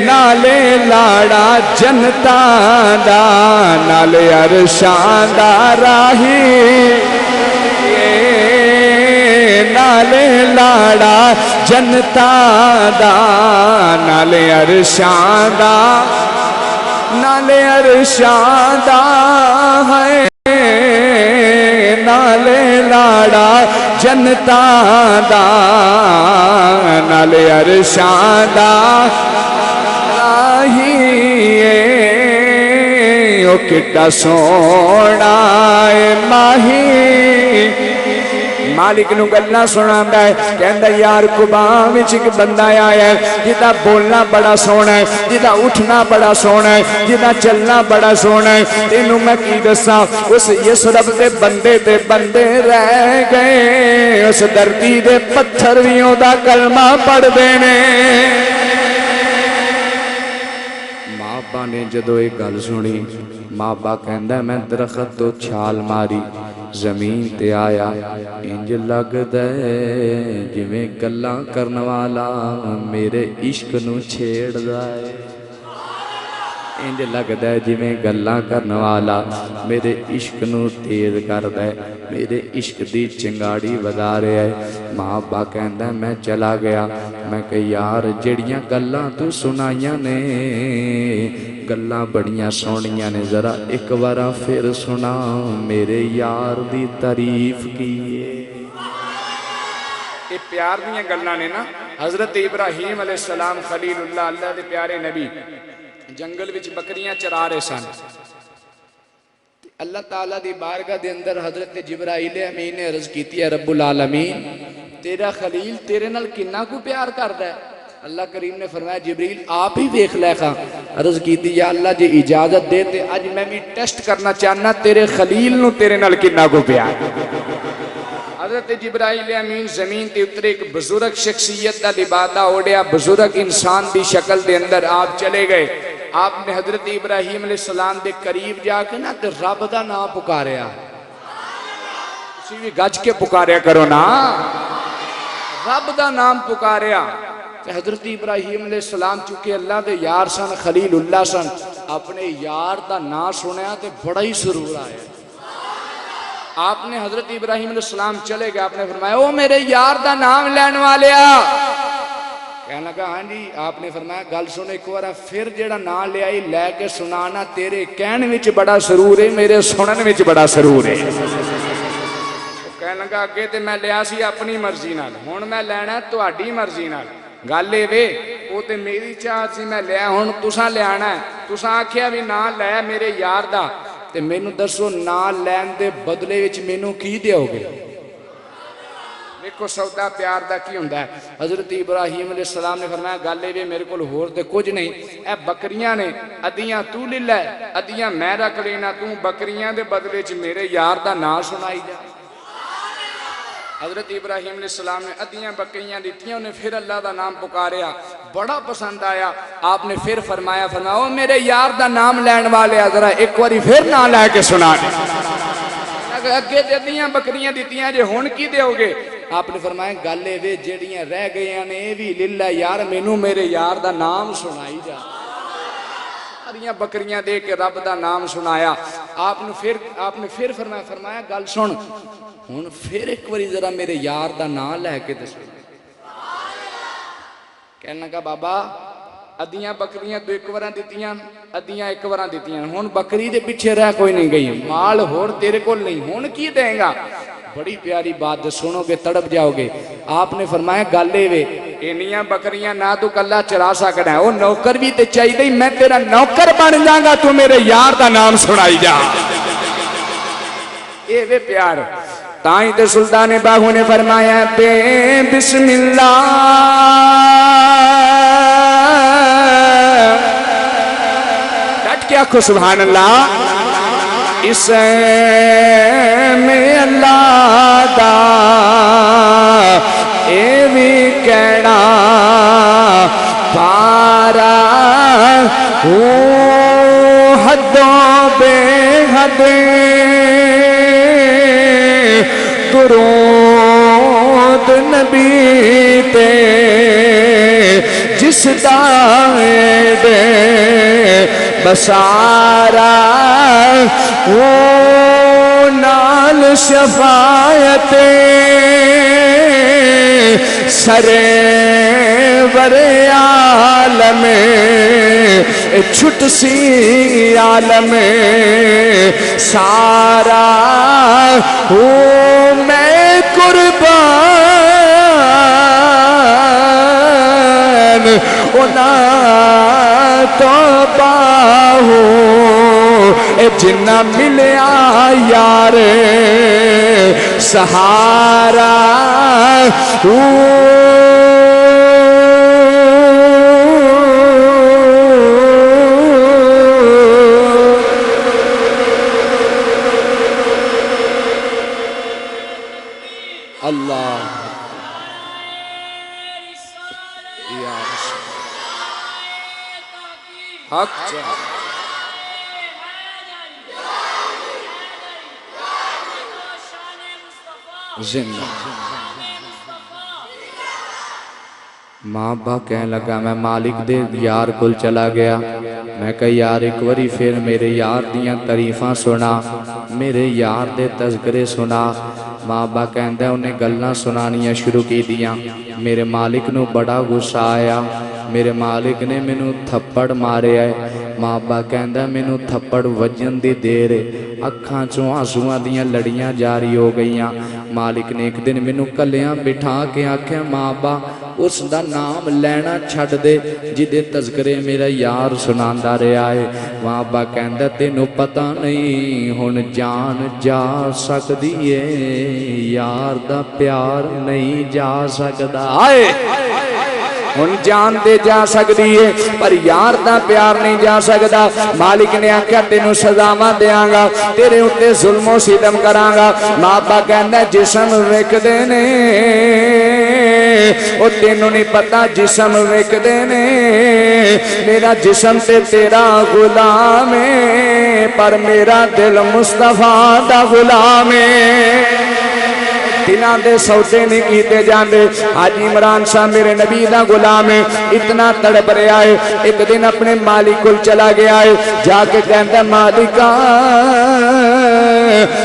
نالے لاڑا جنتا دا نالے عرشاں دا راہی نالے لاڑا جنتا دا نالے عرشاں دا نالے عرشاں دا ہے نالے لاڑا جنتا دا نالے عرشاں دا او کڈا سونا اے ماہی مالک نو گلاں سناندا ہے کہندا یار قباں وچ ایک بندہ آیا ہے جدا بولنا بڑا سونا ہے جدا اٹھنا بڑا سونا ہے جدا چلنا بڑا سونا ہے تینوں میں کی دساں اس یسرب دے بندے رہ گئے اس دھرتی دے پتھر وی دا کلمہ پڑھ دے نے ماں با نے جدو ایک گل سنی ماں با کہندا میں درخت تو چھال ماری زمین تے آیا انج لگدا ہے جویں گلاں کرن والا میرے عشق نو چھیڑدا ہے انج لگدا ہے جویں گلاں کرن والا میرے عشق نو تیز کردا ہے میرے عشق دی چنگاڑی ودا رہا ہے ماں با کہندا میں چلا گیا میں کہ یار جڑیاں گلاں تو سنائیاں نے گلاں بڑیاں سونیاں نے ذرا ایک بارا پھر سنا میرے یار دی تعریف کیے یہ پیار دیاں گلاں نے نا حضرت ابراہیم علیہ السلام خلیل اللہ اللہ دے پیارے نبی جنگل وچ بکریاں چرا رہے سن اللہ تعالیٰ دی بارگاہ دے اندر حضرت جبرائیل امین نے عرض کیتی ہے رب العالمین تیرا خلیل تیرے نال کنا کو پیار کردا ہے اللہ کریم نے فرمایا جبریل آپ ہی دیکھ لے خواہ عرض کیتی یا اللہ جی اجازت دے تے آج میں بھی ٹیسٹ کرنا چاہنا تیرے خلیل نو تیرے نال کنا کو پیار حضرت جبرائیل امین زمین تے اترے ایک بزرگ شخصیت دا لبادہ اوڑیا بزرگ انسان دی شکل دے اندر آپ چلے گئے آپ نے حضرت ابراہیم علیہ السلام دے قریب جا کے نا تے رب دا نام پکاریا اسی بھی گج کے پکاریا کرو نا رب دا نام پکاریا حضرت ابراہیم علیہ السلام چونکہ اللہ دے یار سن خلیل اللہ سن اپنے یار دا نام سنیا تے بڑا ہی سرور آیا آپ نے حضرت ابراہیم علیہ السلام چلے گئے آپ نے فرمایا او میرے یار دا نام لین والیا کہنے لگا ہاں جی آپ نے فرمایا گل سن ایک بار پھر جڑا نام لے آئی لے کے سنانا تیرے کہن وچ بڑا سرور ہے میرے سنن وچ بڑا سرور ہے کہنے لگا اگے تے میں لیا سی اپنی مرضی نال ہن میں لینا تہاڈی مرضی نال گل اے وے او تے میری چاہت سی میں لیا ہن تساں لیانا ہے تساں آکھیا بھی نام لے میرے یار دا تے مینوں دسو نام لین دے بدلے وچ مینوں کی دیو گے دیکھو سودا پیار دا کی ہوندا ہے حضرت ابراہیم علیہ السلام نے فرمایا گل اے وے میرے کول ہور تے کچھ نہیں اے بکریاں نے ادیاں تو لے لے ادیاں میں رکھ لینا تو بکریاں دے بدلے وچ میرے یار دا نام سنائی جا حضرت ابراہیم علیہ السلام نے ادیاں بکریاں دیتیاں انہیں پھر اللہ دا نام پکاریا بڑا پسند آیا آپ نے پھر فرمایا او میرے یار دا نام لین والے ذرا ایک واری پھر نام لے کے سنا دے اگے ادیاں بکریاں دیتیاں جے ہن کی دیو گے آپ نے فرمایا گل اے وے جڑیاں رہ گئیاں نے اے وی للہ یار مینوں میرے یار دا نام سنائی جا ساریاں بکریاں دے کے رب دا نام سنایا آپ نے پھر فرمایا گل سن ہن پھر ایک باری ذرا میرے یار دا نام لے کے دسو کہنے لگا بابا ادیاں بکریاں تو ایک بار دیتیاں ادیاں ایک بار دیتیاں ہن بکری دے پیچھے رہ کوئی نہیں گئی مال ہور تیرے کول نہیں ہن کی دیں گا بڑی پیاری بات سنو گے تڑپ جاؤ گے آپ نے فرمایا گل اے وے انیاں بکریاں نہ تو کلا چرا سکدا ہے او نوکر بھی تے چاہیے میں تیرا نوکر بن جاں گا تو میرے یار دا نام سنائی جا اے وے پیار تائیں تے سلطان باہو نے فرمایا بے بسم اللہ ڈٹ کے آکھو سبحان اللہ اس میں اللہ دا اے بھی کہنا پارا حدوں بے حد درود نبی تے جس دائیں دے بسارا وہ نال شفاعت سرے ورے عالم چھٹ سی عالم سارا ہوں میں قربان اونا تو باہو اے جنہ ملیا یار سہارا اللہ حق زندہ ماں با کہنے لگا میں مالک دے یار کل چلا گیا میں کہا یار ایک وری پھر میرے یار دیاں تعریفاں سنا میرے یار دے تذکرے سنا ماں با کہندہ انہیں گلنا سنانیاں شروع کی دیاں میرے مالک نو بڑا غصہ آیا میرے مالک نے مینوں تھپڑ مارے آئے ماں با کہندہ مینوں تھپڑ وجن دی دیر اکھاں چوں آنسواں دیاں لڑیاں جاری ہو گئیاں مالک نے ایک دن مینوں کلیاں بٹھا کے آکھیا ماں با اس دا نام لینا چھڑ دے جدے تذکرے میرا یار سناندا رہا ہے ماں با کہندہ تینوں پتہ نہیں ہن جان جا سکدی ہے یار دا پیار نہیں جا سکدا آئے ہن جان دے جا سکدی ہے پر یار دا پیار نہیں جا سکدا مالک نے آکھیا تینوں سزاواں دیاں گا تیرے اُتے ظلم و ستم کراں گا ماں با کہندا جسم وکدے نے او تینوں نہیں پتا جسم وکدے نے میرا جسم تے تیرا غلام ہے پر میرا دل مصطفیٰ دا غلام ہے دلان دے سوچے نہیں کیتے جاندے حاجی عمران شاہ میرے نبی دا غلام ہے اتنا تڑپ رہا ہے ایک دن اپنے مالک کل چلا گیا ہے جا کے کہندہ مالکہ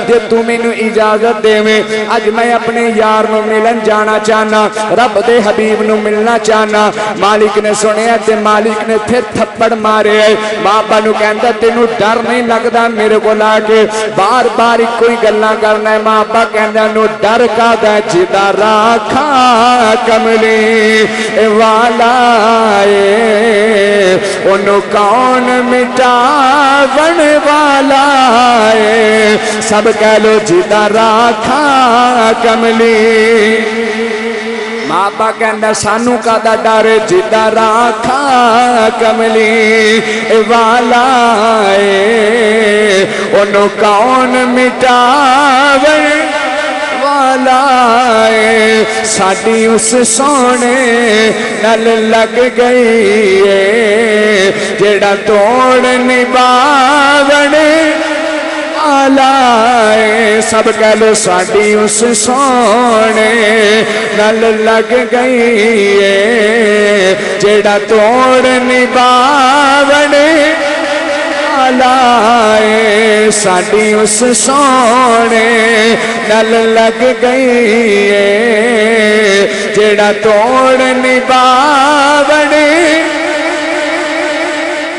جے تو میں نو اجازت دے میں آج میں اپنے یار نو ملن جانا چاہنا رب دے حبیب نو ملنا چاہنا مالک نے سنے تے مالک نے پھر تھپڑ مارے ہے بابا نو کہندہ تینو ڈر نہیں لگدا میرے کو لا کے بار بار کوئی گلنا کرنا ہے بابا کہندہ نو ڈر کا دا جدا راکھا کملی والا ہے انو کون مٹاون والا ہے سب کہہ لو جدا راکھا کملی ماں با کہندہ سانو کا دا ڈر جدا راکھا کملی والا ہے انو کون مٹاون ساڑی اس سونے نل لگ گئی ہے جیڑا توڑ نباون آلائے سب کہہ لو ساڑی اس سونے نل لگ گئی ہے جیڑا توڑ نباون لائے ساڑی اس سونے نل لگ گئی ہے جیڑا توڑ نباونے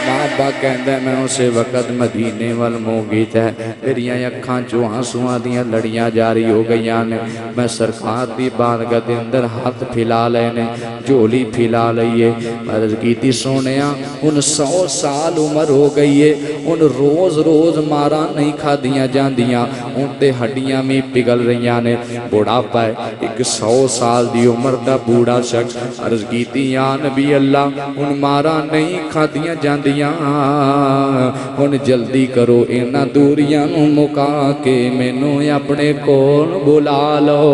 بابا کہندہ میں اسے وقت مدینے والموگیت ہے میریاں اکھاں جو آنسواں دیاں لڑیاں جاری ہو گئیاں نے میں سرکار دی بارگاہ دے اندر ہاتھ پھیلا لینے جولی پھیلا لئیے عرض کیتی سونیاں ان 100 سال عمر ہو گئی ہے ان روز روز مارا نہیں کھا دیاں جان دیاں ان تے ہڈیاں میں پگل رہیاں نے بوڑا پائے ایک 100 سال دی عمر دا بوڑا شخص عرض کیتی یا نبی اللہ ان مارا نہیں کھا دیاں جان دیاں ان جلدی کرو اینا دوریاں مکا کے مینوں اپنے کول بلا لو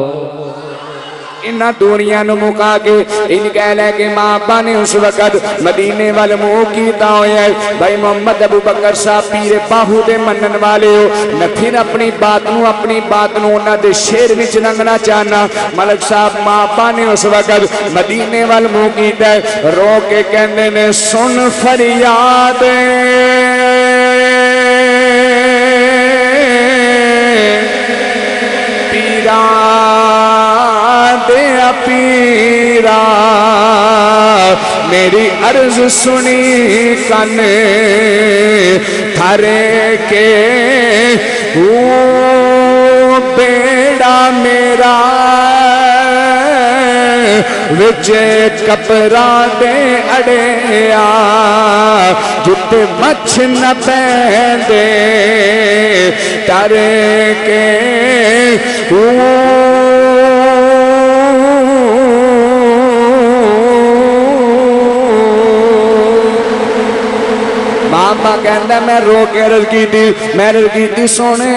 اینا دوریاں مکا کے ان کہہ لے کہ ماں ابا نے اس وقت مدینے والے منہ کیتا ہویا ہے بھائی محمد ابو بکر صاحب پیر باہو دے منن والے ہو میں پھر اپنی بات نو انہاں دے شیر وچ رنگنا چاہنا ملک صاحب ماں ابا نے اس وقت مدینے والے منہ کیتا ہے رو کے کہنے نے سن فریاد دیا پیرا میری عرض سنی کن تھرے کے بیڑا میرا وچ کپڑا دے اڑیا جتے مچھ نہ پیندے ڈر کے بابا کہندا میں رو کے عرض کیتی سونے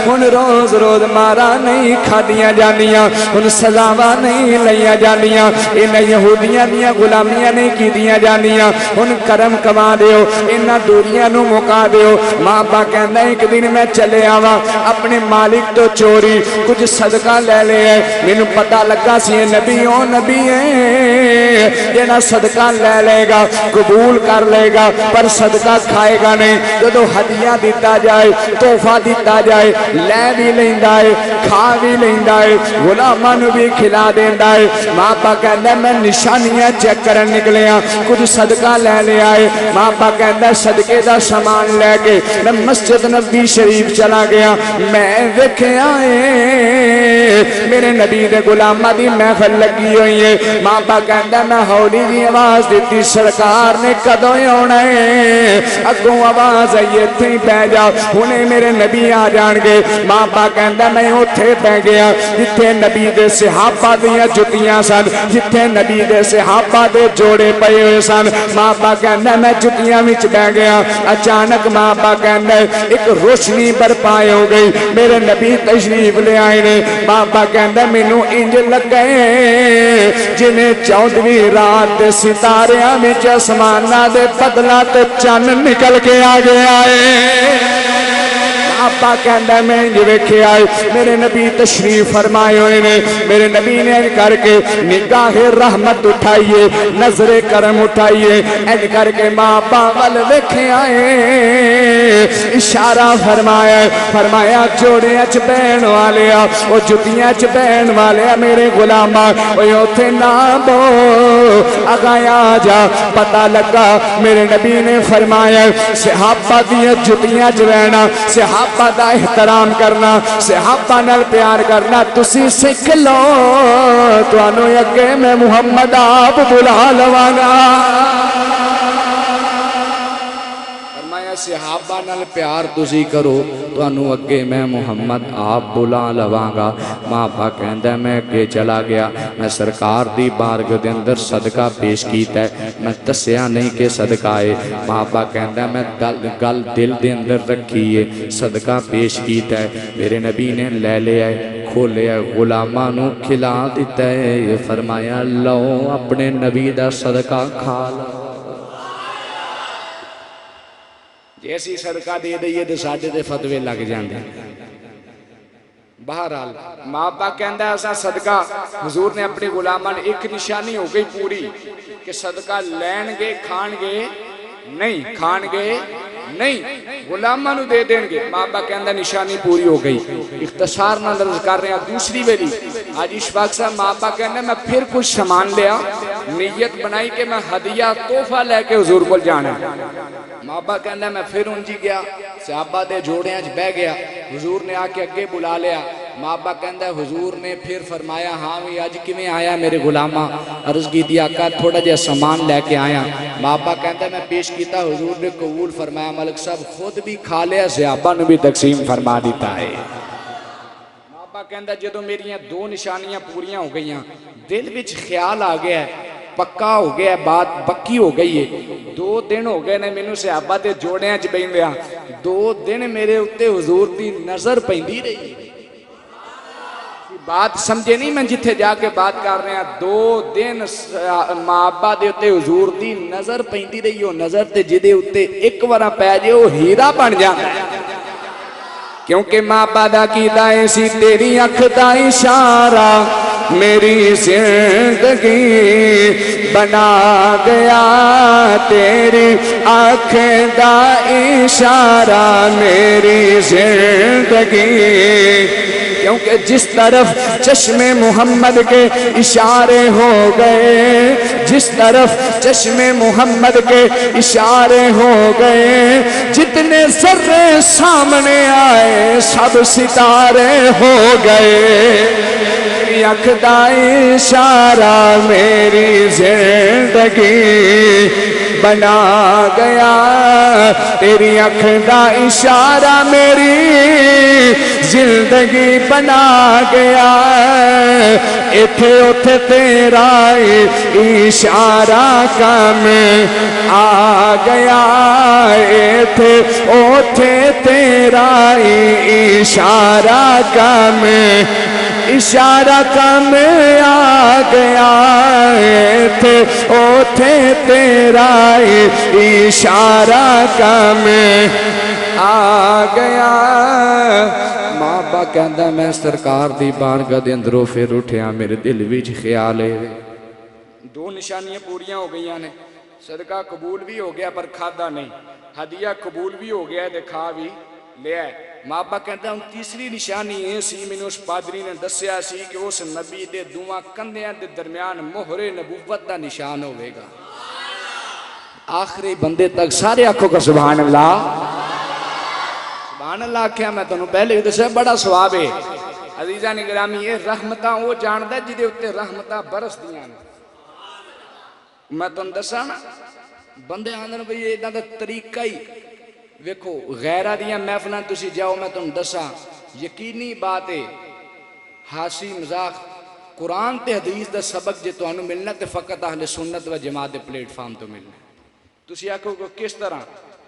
ہن روز روز مارا نہیں کھادیاں جانیاں ہن سزاواں نہیں لਈਆਂ جانیاں انہاں یہودیاں دیاں غلامیاں نہیں کیتیاں جانیاں ہن کرم کما دیو انہاں دوریاں نو مکا دیو بابا کہندا ایک دن میں چلے آواں اپنے مالک تو چوری کچھ صدقہ لے لیا مینوں پتہ لگا سی نبی او نبی ہے جڑا صدقہ لے گا قبول کر لے گا پر صدقہ کھائے گا نہیں جدو ہدیہ دیتا جائے تحفہ دیتا جائے لے بھی لیندا ہے کھا بھی لیندا ہے غلاماں نوں بھی کھلا دیندا ہے ماں کہندا میں نشانیاں چیک کرن نکلیا کچھ صدقہ لے لیا ہے ماں کہندا صدقے دا سامان لے کے میں مسجد نبی شریف چلا گیا میں ویکھیا میرے نبی دے غلاماں دی محفل لگی ہوئی ہے ماں کہندا میں ہولی دی آواز دیتی سرکار نے کدوں آنا ہے اگوں آواز آئی ایتھے ہی بہ جا ہنے میرے نبی آ جان گے ماں کہندا میں اوتھے بہ گیا جتھے نبی دے صحابہ دیاں جتیاں سن جتھے نبی دے صحابہ دے جوڑے پئے ہوئے سن ماں کہندا میں جتیاں وچ بہ گیا اچانک ماں کہندا ایک روشنی برپائے ہو گئی میرے نبی تشریف لے آئے نے ماں کہندا مینوں انج لگے جنہیں 14ویں رات دے ستاریاں وچ آسماناں دے بدلا تے چن نکل کے آ گیا ہے آپا کہندا میں یہ ویکھے آئے میرے نبی تشریف فرمائے ہوئے نے میرے نبی نے ان کر کے نگاہ رحمت اٹھائیے نظر کرم اٹھائیے ان کر کے ماں ول ویکھے آئے اشارہ فرمایا جوڑیاں چ بہن والے او جتیاں چ بہن والے میرے غلاماں اوے اوتھے نہ بو اگایا جا پتہ لگا میرے نبی نے فرمایا صحابہ دی جتیاں چ رہنا صحابہ دا احترام کرنا صحابہ نال پیار کرنا تسی سکھ لو تانوں اگے میں محمد آپ بلا لواں گا صحابہ نال پیار تسی کرو تانوں اگے میں محمد آپ بلا لواں گا ماں کہندا میں اگے چلا گیا میں سرکار دی بارگاہ دے اندر صدقہ پیش کیتا ہے میں دسیا نہیں کہ صدقہ ہے ماں کہندا میں گل دل دے اندر رکھی ہے صدقہ پیش کیتا ہے میرے نبی نے لے لیا ہے کھولیا غلاماں نوں کھلا دیتا ہے فرمایا لو اپنے نبی دا صدقہ کھا لو جیسی صدقہ دے دئیے تو ساڈے تے فتوے لگ جاندے بہرحال ماں باپ کہندا ہے اساں صدقہ حضور نے اپنے غلاماں نے ایک نشانی ہو گئی پوری کہ صدقہ لین گے کھان گے نہیں کھان گے نہیں غلاماں نو دے دیں گے ماں باپ کہندا نشانی پوری ہو گئی اختصار نہ عرض کر رہے ہیں دوسری ویلی آج اشفاق صاحب ماں باپ کہندا میں پھر کچھ سامان لیا نیت بنائی کہ میں ہدیہ تحفہ لے کے حضور کو جانا ماں باپ کہندا میں پھر انجی گیا صحابہ دے جوڑیاں چ بہ گیا حضور نے آ کے اگے بلا لیا ماں باپ کہندا حضور نے پھر فرمایا ہاں بھی اج کیویں آیا میرے غلاماں عرض کی آقا تھوڑا جہا سامان لے کے آیا ماں باپ کہندا میں پیش کیتا حضور نے قبول فرمایا ملک صاحب خود بھی کھا لیا صحابہ نے بھی تقسیم فرما دیتا ہے ماں باپ کہندا جدوں میریاں دو نشانیاں پوریاں ہو گئیاں دل وچ خیال آ گیا ہے پکا ہو گیا ہے بات پکی ہو گئی ہے 2 دن ہو گئے نے مینوں صحابہ دے جوڑیاں چ بیندیاں 2 دن میرے اوتے حضور دی نظر پیندی رہی بات سمجھے نہیں میں جتھے جا کے بات کر رہے ہیں 2 دن ماں ابا دے اوتے حضور دی نظر پیندی رہی ہو نظر تے جدے اوتے ایک وارا پے جے او ہیرا بن جاندا ہے کیونکہ ماں ابا دا کیتا اے سی تیری اکھ دا اشارہ میری زندگی بنا گیا تیری آنکھ دا اشارہ میری زندگی کیونکہ جس طرف چشم محمد کے اشارے ہو گئے جس طرف چشم محمد کے اشارے ہو گئے جتنے ذرے سامنے آئے سب ستارے ہو گئے اکھ دا اشارہ میری زندگی بنا گیا تیری اکھ دا اشارہ میری زندگی بنا گیا ایتھے اوتھے تیرا اشارہ کام آ گیا ایتھے اوتھے تیرا اشارہ کام آ گیا ایتھے اوتھے تیرا اشارہ کام آ گیا ماں با کہندا میں سرکار دی بارگاہ دے اندروں پھر اٹھیا میرے دل وچ خیال ہے دو نشانیاں پوریاں ہو گئیاں نے صدقہ قبول بھی ہو گیا پر کھادا نہیں ہدیہ قبول بھی ہو گیا تے کھا بھی لیا ہے ماں با کہندا ہن تیسری نشانی یہ سی مینوں اس پادری نے دسیا سی کہ اس نبی دے دوواں کندھیاں دے درمیان مہر نبوت دا نشان ہوے گا آخری بندے تک سارے آنکھوں کا سبحان اللہ سبحان اللہ کیا میں تنوں پہلے ہی دسیا بڑا ثواب ہے عزیزاں گرامی یہ رحمتاں وہ جاندا جدے اوتے رحمتاں برس دیاں میں تنوں دساں نا بندے آندن بھئی اداں دا طریقہ ہی ویکھو غیرہ دیاں محفلاں تسی جاؤ میں تنوں دساں یقینی بات ہے ہاسی مذاق قرآن تے حدیث دا سبق جے تانوں ملنا تے فقط اہل سنت و جماعت دے پلیٹ فارم تو ملنا تسی آکھو کہ کس طرح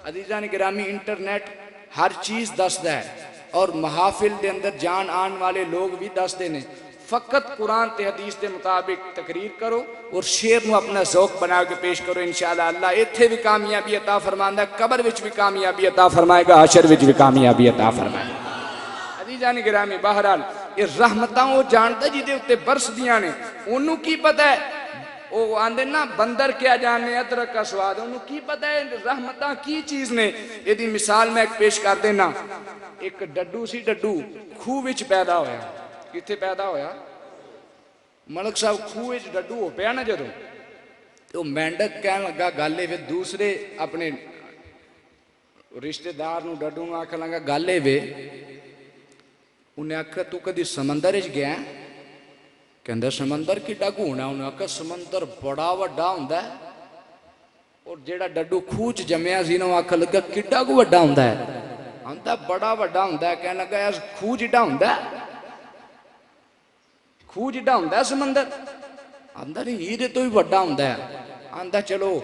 عزیزان گرامی انٹرنیٹ ہر چیز دسدا ہے اور محافل دے اندر جان آن والے لوگ بھی دسدے نے فقط قرآن تے حدیث دے مطابق تقریر کرو اور شعر نو اپنا ذوق بنا کے پیش کرو انشاءاللہ اللہ ایتھے بھی کامیابی عطا فرماندا ہے قبر وچ بھی کامیابی عطا فرمائے گا حشر وچ بھی کامیابی عطا فرمائے گا عزیزان گرامی بہرحال یہ رحمتاں وہ جاندا جدے اوتے برس دیاں نے اونوں کی پتہ ہے وہ آندے نا بندر کیا جانے ادرک کا سواد انہوں کی پتہ ہے رحمتاں کی چیز نے یہ دی مثال میں ایک پیش کر دینا ایک ڈڈو سی ڈڈو خوہ وچ پیدا ہویا کتھے پیدا ہویا ملک صاحب خوہ وچ ڈڈو ہو پیا نا جدوں تو مینڈک کہنے لگا گالے وے دوسرے اپنے رشتہ دار نو ڈڈو نو آکھن لگا گالے وے انہیں آکھا تو کدی سمندر وچ گیا کہندہ سمندر کی ڈاگو ہونا انہیں آکھا سمندر بڑا وڈا ہوندا ہے اور جیڑا ڈڈو خوچ جمعیا سی نو آکھا لگا کی ڈاگو وڈا ہوندا ہے آندا بڑا وڈا ہوندا ہے کہنے لگا یار خوچ جڑا ہوندا ہے خوچ جڑا ہوندا ہے سمندر آندا نہیں یہ تو ہی وڈا ہوندا ہے آندا چلو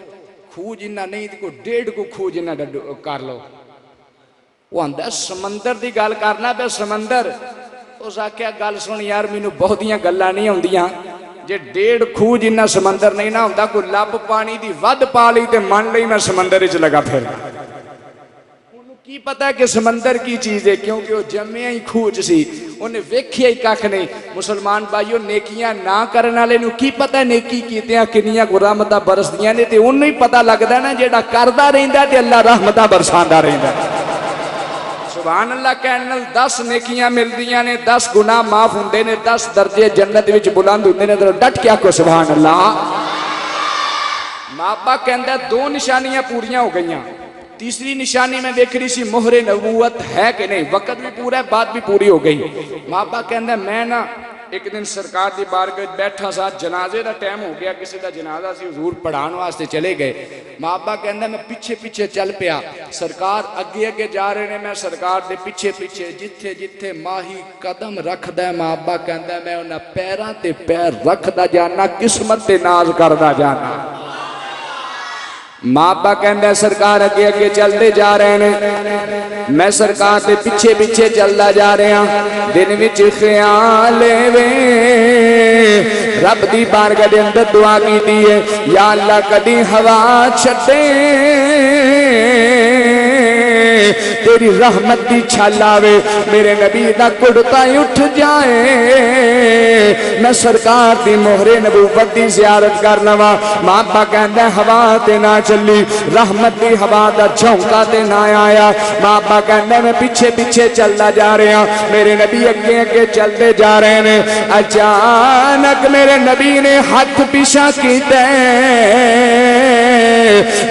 خوچ جنہ نہیں کو 1.5 کو خوچ جنہ ڈڈو کر لو وہ آندا سمندر دی گل کرنا پہ سمندر اس آکھیا گل سن یار مینوں بہتیاں گلاں نہیں ہوندیاں جے 1.5 خوہ جنہ سمندر نہیں نہ ہوندا کوئی لب پانی دی ود پا لئی تے من لئی میں سمندر وچ لگا پھر انہوں کی پتہ ہے کہ سمندر کی چیز ہے کیونکہ وہ جمعیا ہی خوہ چ سی انہیں ویکھیا ہی ککھ نہیں مسلمان بھائیو نیکیاں نہ کرن والے نوں کی پتہ ہے نیکی کیتیاں کنیاں کو رحمتاں برسدیاں نے تے انہوں ہی پتہ لگدا نا جیڑا کردا رہندا تے اللہ رحمتاں برساندا رہندا سبحان اللہ کہنے 10 نیکیاں مل دیاں نے 10 گناہ معاف ہوندے نے 10 درجے جنت وچ بلند ہوندے نے ڈٹ کیا کو سبحان اللہ ماں باپ کہندا 2 نشانیاں پوریاں ہو گئیاں تیسری نشانی میں دیکھ رہی سی مہر نبوت ہے کہ نہیں وقت بھی پورا ہے بات بھی پوری ہو گئی ماں باپ کہندا میں نا ایک دن سرکار دی بارگاہ بیٹھا سا جنازے دا ٹائم ہو گیا کسی دا جنازہ سی حضور پڑھان واسطے چلے گئے ماں ابا کہندا میں پیچھے پیچھے چل پیا سرکار اگے اگے جا رہے نے میں سرکار دے پیچھے پیچھے جتھے جتھے ماہی قدم رکھدا ہے ماں ابا کہندا میں انہاں پیراں تے پیر رکھدا جانا قسمت تے ناز کردا جانا ماں ابا کہندا سرکار اگے اگے چلتے جا رہے ہیں میں سرکار دے پیچھے پیچھے چلدا جا رہا دن وچ خیال وے رب دی بارگاہ دے اندر دعا کیتی ہے یا اللہ کدی ہوا چھڈے تیری رحمت دی چھال آوے میرے نبی دا کڑتا اٹھ جائے میں سرکار دی مہر نبوت دی زیارت کرنا وا ماں با کہندا ہوا تے نہ چلی رحمت دی ہوا دا جھونکا تے نہ آیا ماں با کہندا میں پیچھے پیچھے چلدا جا رہا میرے نبی اگے اگے چلتے جا رہے ہیں اچانک میرے نبی نے ہاتھ پیچھے کیتا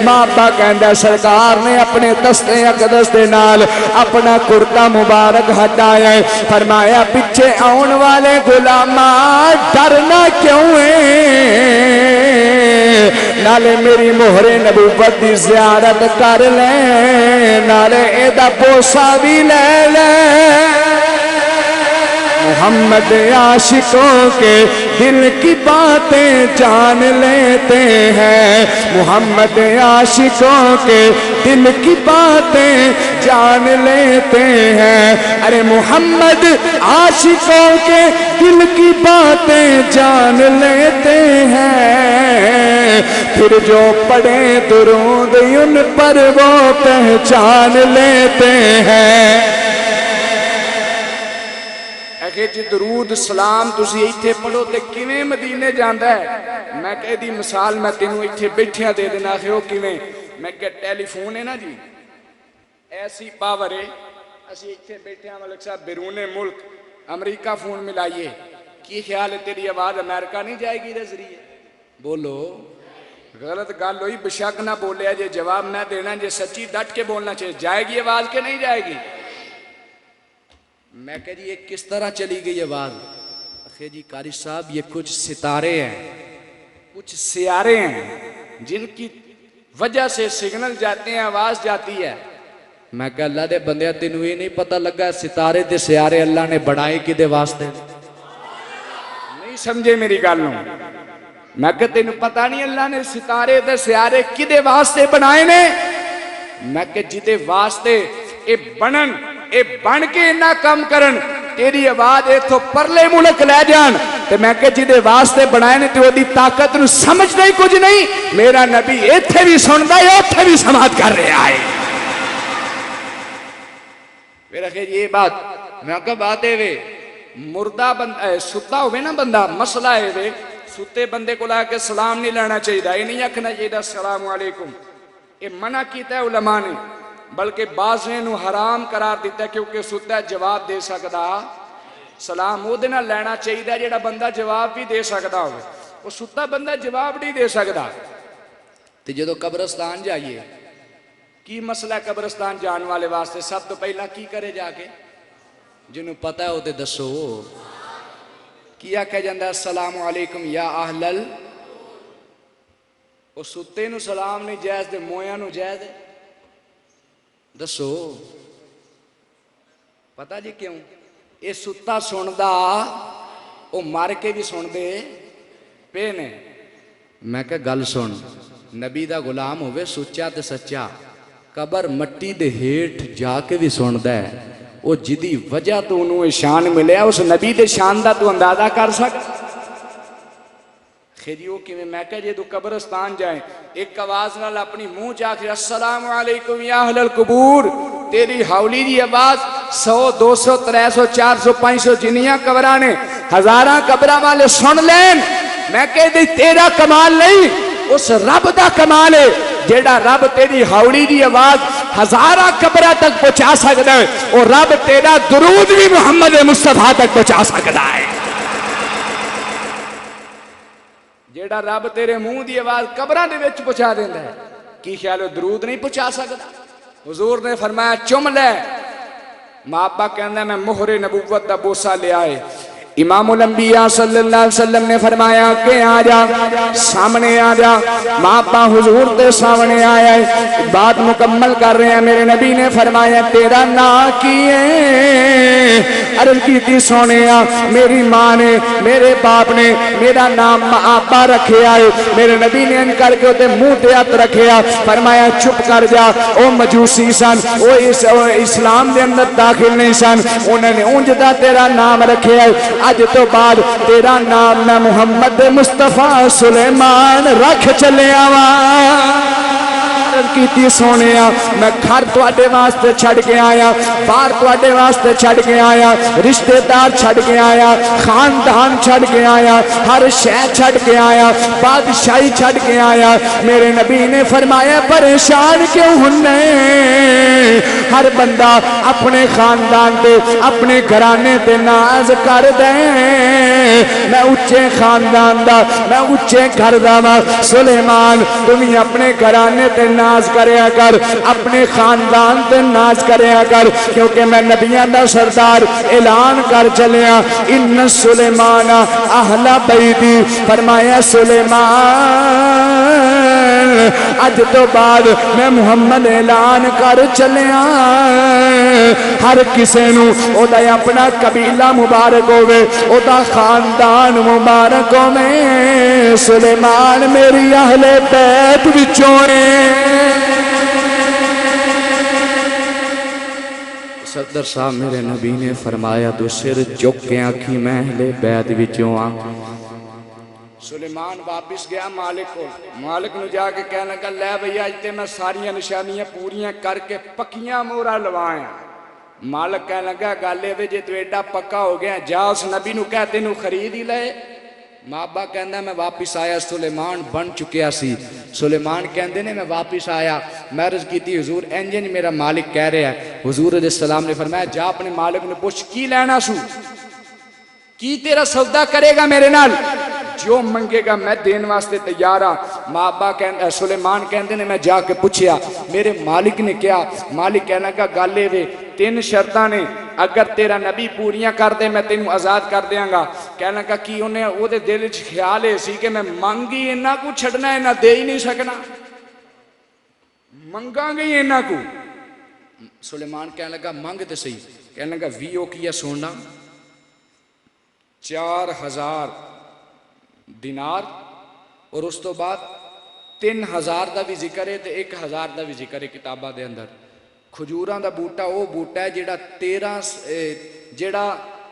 ماں ابا کہندا سرکار نے اپنے دستے اقدس دے نال اپنا کرتا مبارک ہٹایا ہے، فرمایا پیچھے آن والے غلاماں ڈرنا کیوں ہے، نالے میری مہر نبوت دی زیارت کر لے، نالے اے دا بوسا بھی لے لے۔ محمد عاشقوں کے دل کی باتیں جان لیتے ہیں، محمد عاشقوں کے دل کی باتیں جان لیتے ہیں، ارے محمد عاشقوں کے دل کی باتیں جان لیتے ہیں، پھر جو پڑھے درود ان پر وہ پہچان لیتے ہیں۔ کہ جی درود سلام تسی ایتھے پڑھو تے کیویں مدینے جاندا ہے؟ میں کہ دی مثال میں تینوں ایتھے بیٹھیاں دے دینا کہ او کیویں، میں کہ ٹیلی فون ہے نا جی ایسی پاور ہے، اسی ایتھے بیٹھیاں ملک صاحب بیرون ملک امریکہ فون ملائیے، کی خیال ہے تیری آواز امریکہ نہیں جائے گی دے ذریعے؟ بولو غلط گل ہوئی، بشک نہ بولیا جے جواب نہ دینا، جے سچی ڈٹ کے بولنا چاہیے، جائے گی آواز کے نہیں جائے گی؟ میں کہا جی یہ کس طرح چلی گئی آواز؟ اخی جی قاری صاحب یہ کچھ ستارے ہیں، کچھ سیارے ہیں جن کی وجہ سے سگنل جاتے ہیں، آواز جاتی ہے۔ میں کہا اللہ دے بندے تینوں یہ نہیں پتہ لگا ستارے تے سیارے اللہ نے بڑھائے کدے واسطے؟ نہیں سمجھے میری گل نوں؟ میں کہا تینوں پتہ نہیں اللہ نے ستارے تے سیارے کدے واسطے بنائے نے؟ میں کہا جدے واسطے اے بنن اے بن کے نہ کم کرن تیری آواز ایتھوں پرلے ملک لے جان، تے میں کہ جدے واسطے بنائے نے تے وہ دی طاقت نو سمجھ نہیں کچھ نہیں، میرا نبی ایتھے بھی سندا ہے ایتھے بھی سماعت کر رہا ہے۔ میرا کہ یہ بات میں کہ بات ہے وے مردہ بندہ ستا ہوئے نا بندہ، مسئلہ ہے وے ستے بندے کو لا کے سلام نہیں لینا چاہیے، یہ نہیں آکھنا چاہیے السلام علیکم، یہ منع کیتا ہے علماء نے، بلکہ بعض نے حرام قرار دیتا ہے کیونکہ ستا جواب دے سکتا سلام وہ دینا لینا چاہیے جیڑا بندہ جواب بھی دے سکتا ہوئے، وہ ستا بندہ جواب نہیں دے سکتا۔ تو جدو قبرستان جائیے کی مسئلہ ہے قبرستان جان والے واسطے؟ سب تو پہلا کی کرے جا کے جنہوں پتہ ہے ہوتے دسو کیا کہہ جاندہ السلام علیکم یا اہل وہ ستے نو سلام نہیں جائز دے مویاں نو جائز دے؟ دسو پتہ جی کیوں؟ یہ ستا سندا وہ مار کے بھی سن دے پے نے۔ میں کہ گل سن نبی دا غلام ہوئے سچا تے سچا قبر مٹی دے ہیٹھ جا کے بھی سندا ہے، وہ جدی وجہ تو انہوں شان ملے اس نبی دے شان دا تو اندازہ کر سکتا خیریو کی میں کہا جے تو قبرستان جائیں ایک آواز نال اپنی منہ چاکھے السلام علیکم یا اہل القبور، تیری حولی دی آواز 100 200 300 400 500 جنیاں قبرانے ہزاراں قبرہ والے سن لین، میں کہہ دی تیرا کمال نہیں اس رب دا کمال ہے جیڑا رب تیری حولی دی آواز ہزاراں قبرہ تک پہنچا سکتا ہے، اور رب تیرا درود بھی محمد مصطفیٰ تک پہنچا سکتا ہے۔ جیڑا رب تیرے منہ دی آواز قبراں دے وچ پہنچا دیندا ہے، کی خیال ہے درود نہیں پہنچا سکتا؟ حضور نے فرمایا چم لے، ماں ابا کہندا میں مہر نبوت دا بوسا لے آئے، امام الانبیاء صلی اللہ علیہ وسلم نے فرمایا کہ آ جا سامنے آ جا، ماں ابا حضور دے سامنے آیا ہے، بات مکمل کر رہے ہیں، میرے نبی نے فرمایا تیرا نام کی ہے؟ عرض کی تھی سونیا میری ماں نے میرے باپ نے میرا نام ابا رکھے آئے، میرے نبی نے ان کر کے ہوتے منہ تے ہاتھ رکھے آ، فرمایا چپ کر جا، او مجوسی سن، او اسلام دے اندر داخل نہیں سن، انہوں نے اونجدہ تیرا نام رکھے آئے، آج تو بعد تیرا نام میں محمد مصطفیٰ سلیمان رکھ چلے آوان کیتی سونیا، میں گھر تواڈے واسطے چھڑ کے آیا، بار تواڈے واسطے چھڑ کے آیا، رشتہ دار چھڑ کے آیا، خاندان چھڑ کے آیا، ہر شہر چھڑ کے آیا، بادشاہی چھڑ کے آیا، میرے نبی نے فرمایا پریشان کیوں ہونے؟ ہر بندہ اپنے خاندان تے اپنے گھرانے تے ناز کر دے، میں اچھے خاندان دا میں اچھے گھر دا ماں سلیمان تمہیں اپنے گھرانے تے ناز کریا کر اپنے خاندان تے ناز کریا کر کیونکہ میں نبیان دا سردار اعلان کر چلیا ان سلیمان اہل بیتی فرمایا سلیمان اج تو بعد میں محمد اعلان کر چلیا ہر کسے نو او دا اپنا قبیلہ مبارک ہوئے او دا خاندان مبارک ہوئے سلیمان میری اہل بیت وچوں صدر صاحب میرے نبی نے فرمایا تو سر جھک کے آنکھی میں اہل بیت وچوں آ سلیمان واپس گیا مالک کو مالک نو جا کے کہنے لگا لے بھئی اج تے میں ساریاں نشانیاں پوریاں کر کے پکیاں مورا لوائیں مالک کہنے لگا گالے وے جے تو ایڈا پکا ہو گیا جا اس نبی نو کہتے نو خرید ہی لے مابا کہندہ میں واپس آیا سلیمان بن چکیا سی سلیمان کہندے نے میں واپس آیا میں عرض کی تھی حضور انجن میرا مالک کہہ رہا ہے حضور علیہ السلام نے فرمایا جا اپنے مالک نے پوچھ کی لینا سو کی تیرا سودا کرے گا میرے نال جو منگے گا میں دین واسطے تیارا سلیمان کہندے نے میں جا کے پوچھیا میرے مالک نے کیا مالک کہنا کا گالے وے 3 شرطاں نے اگر تیرا نبی پوریاں کر دے میں تینوں آزاد کر دیاں گا کہنا کا کی انہیں او دے دل وچ خیال ہے سی کہ میں مانگی انہاں کو چھڑنا ہے نہ دے ہی نہیں سکنا منگاں گئی انہاں کو سلیمان کہنے لگا مانگ تے صحیح کہنے لگا 20 کیا سونا 4000 دینار اور اس تو بعد 3000 دا بھی ذکر ہے تے 1000 دا بھی ذکر ہے کتابہ دے اندر کھجوراں دا بوٹا وہ بوٹا ہے جیڑا 13 جیڑا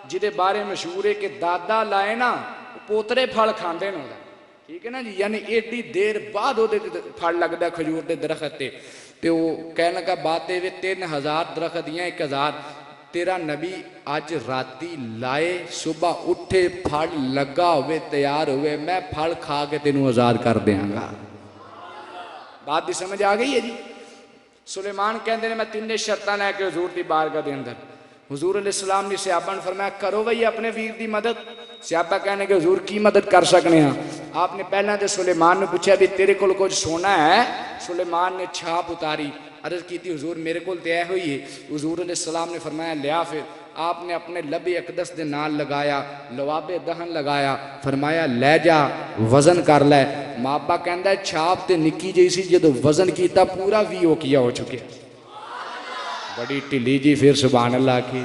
جیدے بارے مشہور ہے کہ دادا لائے نا پوترے پھل کھاندے نا ٹھیک ہے نا جی یعنی ایڈی دیر بعد وہ پھل لگتا ہے کھجور دے درخت تے وہ کہنے لگا باتیں وے 3000 درخت دیاں 1000 تیرا نبی آج راتی لائے صبح اٹھے پھل لگا ہوئے تیار ہوئے میں پھل کھا کے تینوں آزاد کر دیاں گا بات بھی سمجھ آ گئی ہے جی سلیمان کہندے نے میں 3 شرطاں لے کے حضور دی بارگاہ دے اندر حضور علیہ السلام نے صحابہ نے فرمایا کرو بھئی اپنے ویر دی مدد صحابہ کہنے کہ حضور کی مدد کر سکنے ہیں آپ نے پہلے دے سلیمان نے پوچھا بھی تیرے کول کچھ سونا ہے سلیمان نے چھاپ اتاری عرض کی تھی حضور میرے کول تے ہوئی ہے حضور علیہ السلام نے فرمایا لیا پھر آپ نے اپنے لب اقدس دے نال لگایا لواب دہن لگایا فرمایا لے جا وزن کر لے مابا کہندہ ہے چھاپ تے نکی جیسی جدو وزن کیتا پورا ویو کیا ہو چکے بڑی ٹلی جی پھر سبحان اللہ کی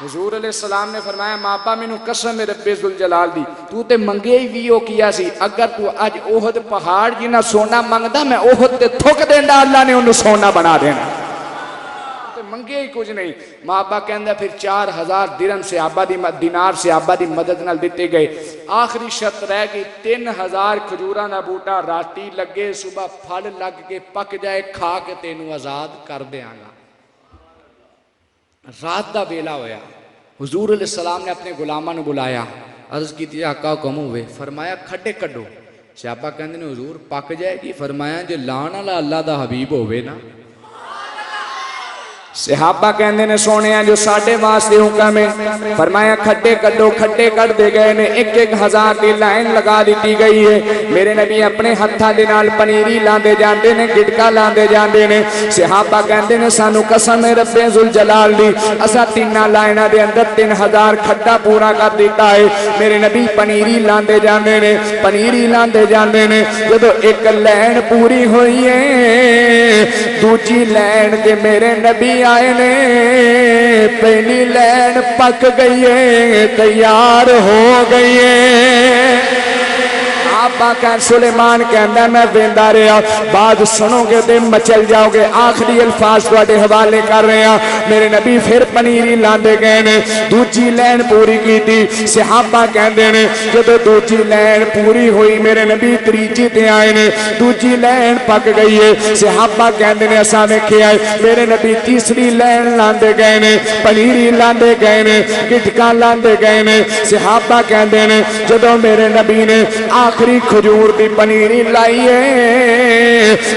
حضور علیہ السلام نے فرمایا مابا میں نو قسم رب ذوالجلال دی تو تے منگے ہی ویو کیا سی اگر تو آج اوہد پہاڑ جنہ سونا منگدا میں اوہد تے تھوک دینا اللہ نے انہوں سونا بنا دینا منگے ہی کچھ نہیں مابا کہندہ پھر 4000 درہم صحابہ دی دینار صحابہ دی مدد نال دیتے گئے آخری شرط رہ گئی 3000 کھجوراں دا بوٹا راتی لگے صبح پھل لگ کے پک جائے کھا کے تینوں آزاد کر دیاں گا رات دا ویلا ہویا حضور علیہ السلام نے اپنے غلاماں نو بلایا عرض کی تھی آقا کم ہوئے فرمایا کھڈے کڈو صحابہ کہندے نے حضور پک جائے گی فرمایا جو لان والا اللہ دا حبیب ہوئے نا صحابہ کہندے نے سونے ہیں جو ساڑھے واسطے حکم ہے فرمایا کھڈے کڈو کھڈے کر دے گئے نے 1000 دی لائن لگا دیتی گئی ہے میرے نبی اپنے ہتھاں دے نال پنیری لاندے جاندے نے گٹکا لاندے جاندے نے صحابہ کہندے نے سانو قسم رب ذوالجلال دی اسا 3 لائناں دے اندر 3000 کھڈا پورا کر دیتا ہے میرے نبی پنیری لاندے جاندے نے پنیری لاندے جاندے نے جدو ایک لائن پوری ہوئی ہے دوجی لائن دے میرے نبی آئے نے پہلی لین پک گئی ہے تیار ہو گئی ہے آبا کہن سلیمان کہندہ میں ویندہ رہا بعد سنو گے دے مچل جاؤ گے آخری الفاظ کو اڈے حوالے کر رہے ہیں میرے نبی پھر پنیری لاندے گئے نے دوجی لین پوری کی تھی صحابہ کہندے نے جب دوجی لین پوری ہوئی میرے نبی تریجی تے آئے نے دوجی لین پک گئی ہے صحابہ کہندے نے اساں ویکھے آئے میرے نبی تیسری لین لاندے گئے نے پنیری لاندے گئے نے گٹکا لاندے گئے نے صحابہ کہندے نے جدوں میرے نبی نے آخری کھجور دی پنیری لائیے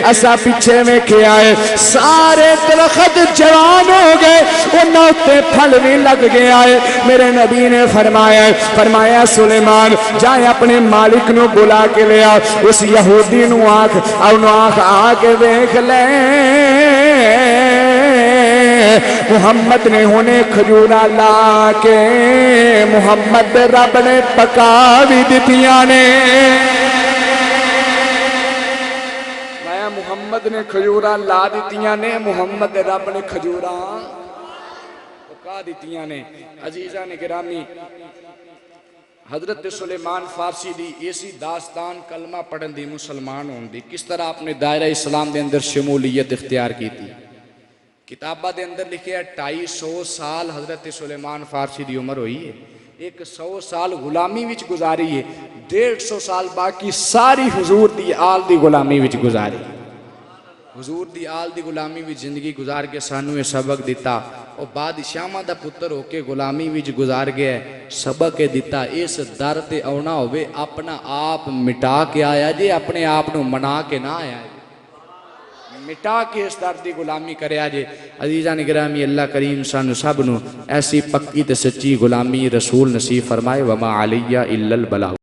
اسا پیچھے میں کیا ہے سارے درخت جوان ہو گئے انہاں اتے پھل بھی لگ گیا ہے میرے نبی نے فرمایا سلیمان جائے اپنے مالک نو بلا کے لیا اس یہودی نو آنکھ آ کے دیکھ لے محمد نے انہیں کھجورا لا کے محمد رب نے پکا بھی دتیاں نے محمد نے کھجورا لا دیتیاں نے محمد رب نے کھجورا پکا دیتیاں نے عزیزان گرامی حضرت سلیمان فارسی دی ایسی داستان کلمہ پڑھن دی مسلمان ہون دی کس طرح اپنے دائرہ اسلام دے اندر شمولیت اختیار کی تھی کتابہ دے اندر لکھے 250 سال حضرت سلیمان فارسی دی عمر ہوئی ہے 100 سال غلامی وچ گزاری ہے 150 سال باقی ساری حضور دی آل دی غلامی وچ گزاری حضور دی آل دی غلامی وچ زندگی گزار کے سانو یہ سبق دیتا اور بادشاہاں دا پتر ہو کے غلامی وچ گزار گیا ہے سبق دیتا اس در تے اونا ہوئے اپنا آپ مٹا کے آیا جے اپنے آپ نو منا کے نہ آیا جے مٹا کے اس در دی غلامی کرے آجے عزیزان گرامی اللہ کریم سانو سب نو ایسی پکی تے سچی غلامی رسول نصیب فرمائے وما علیہ الا البلاغ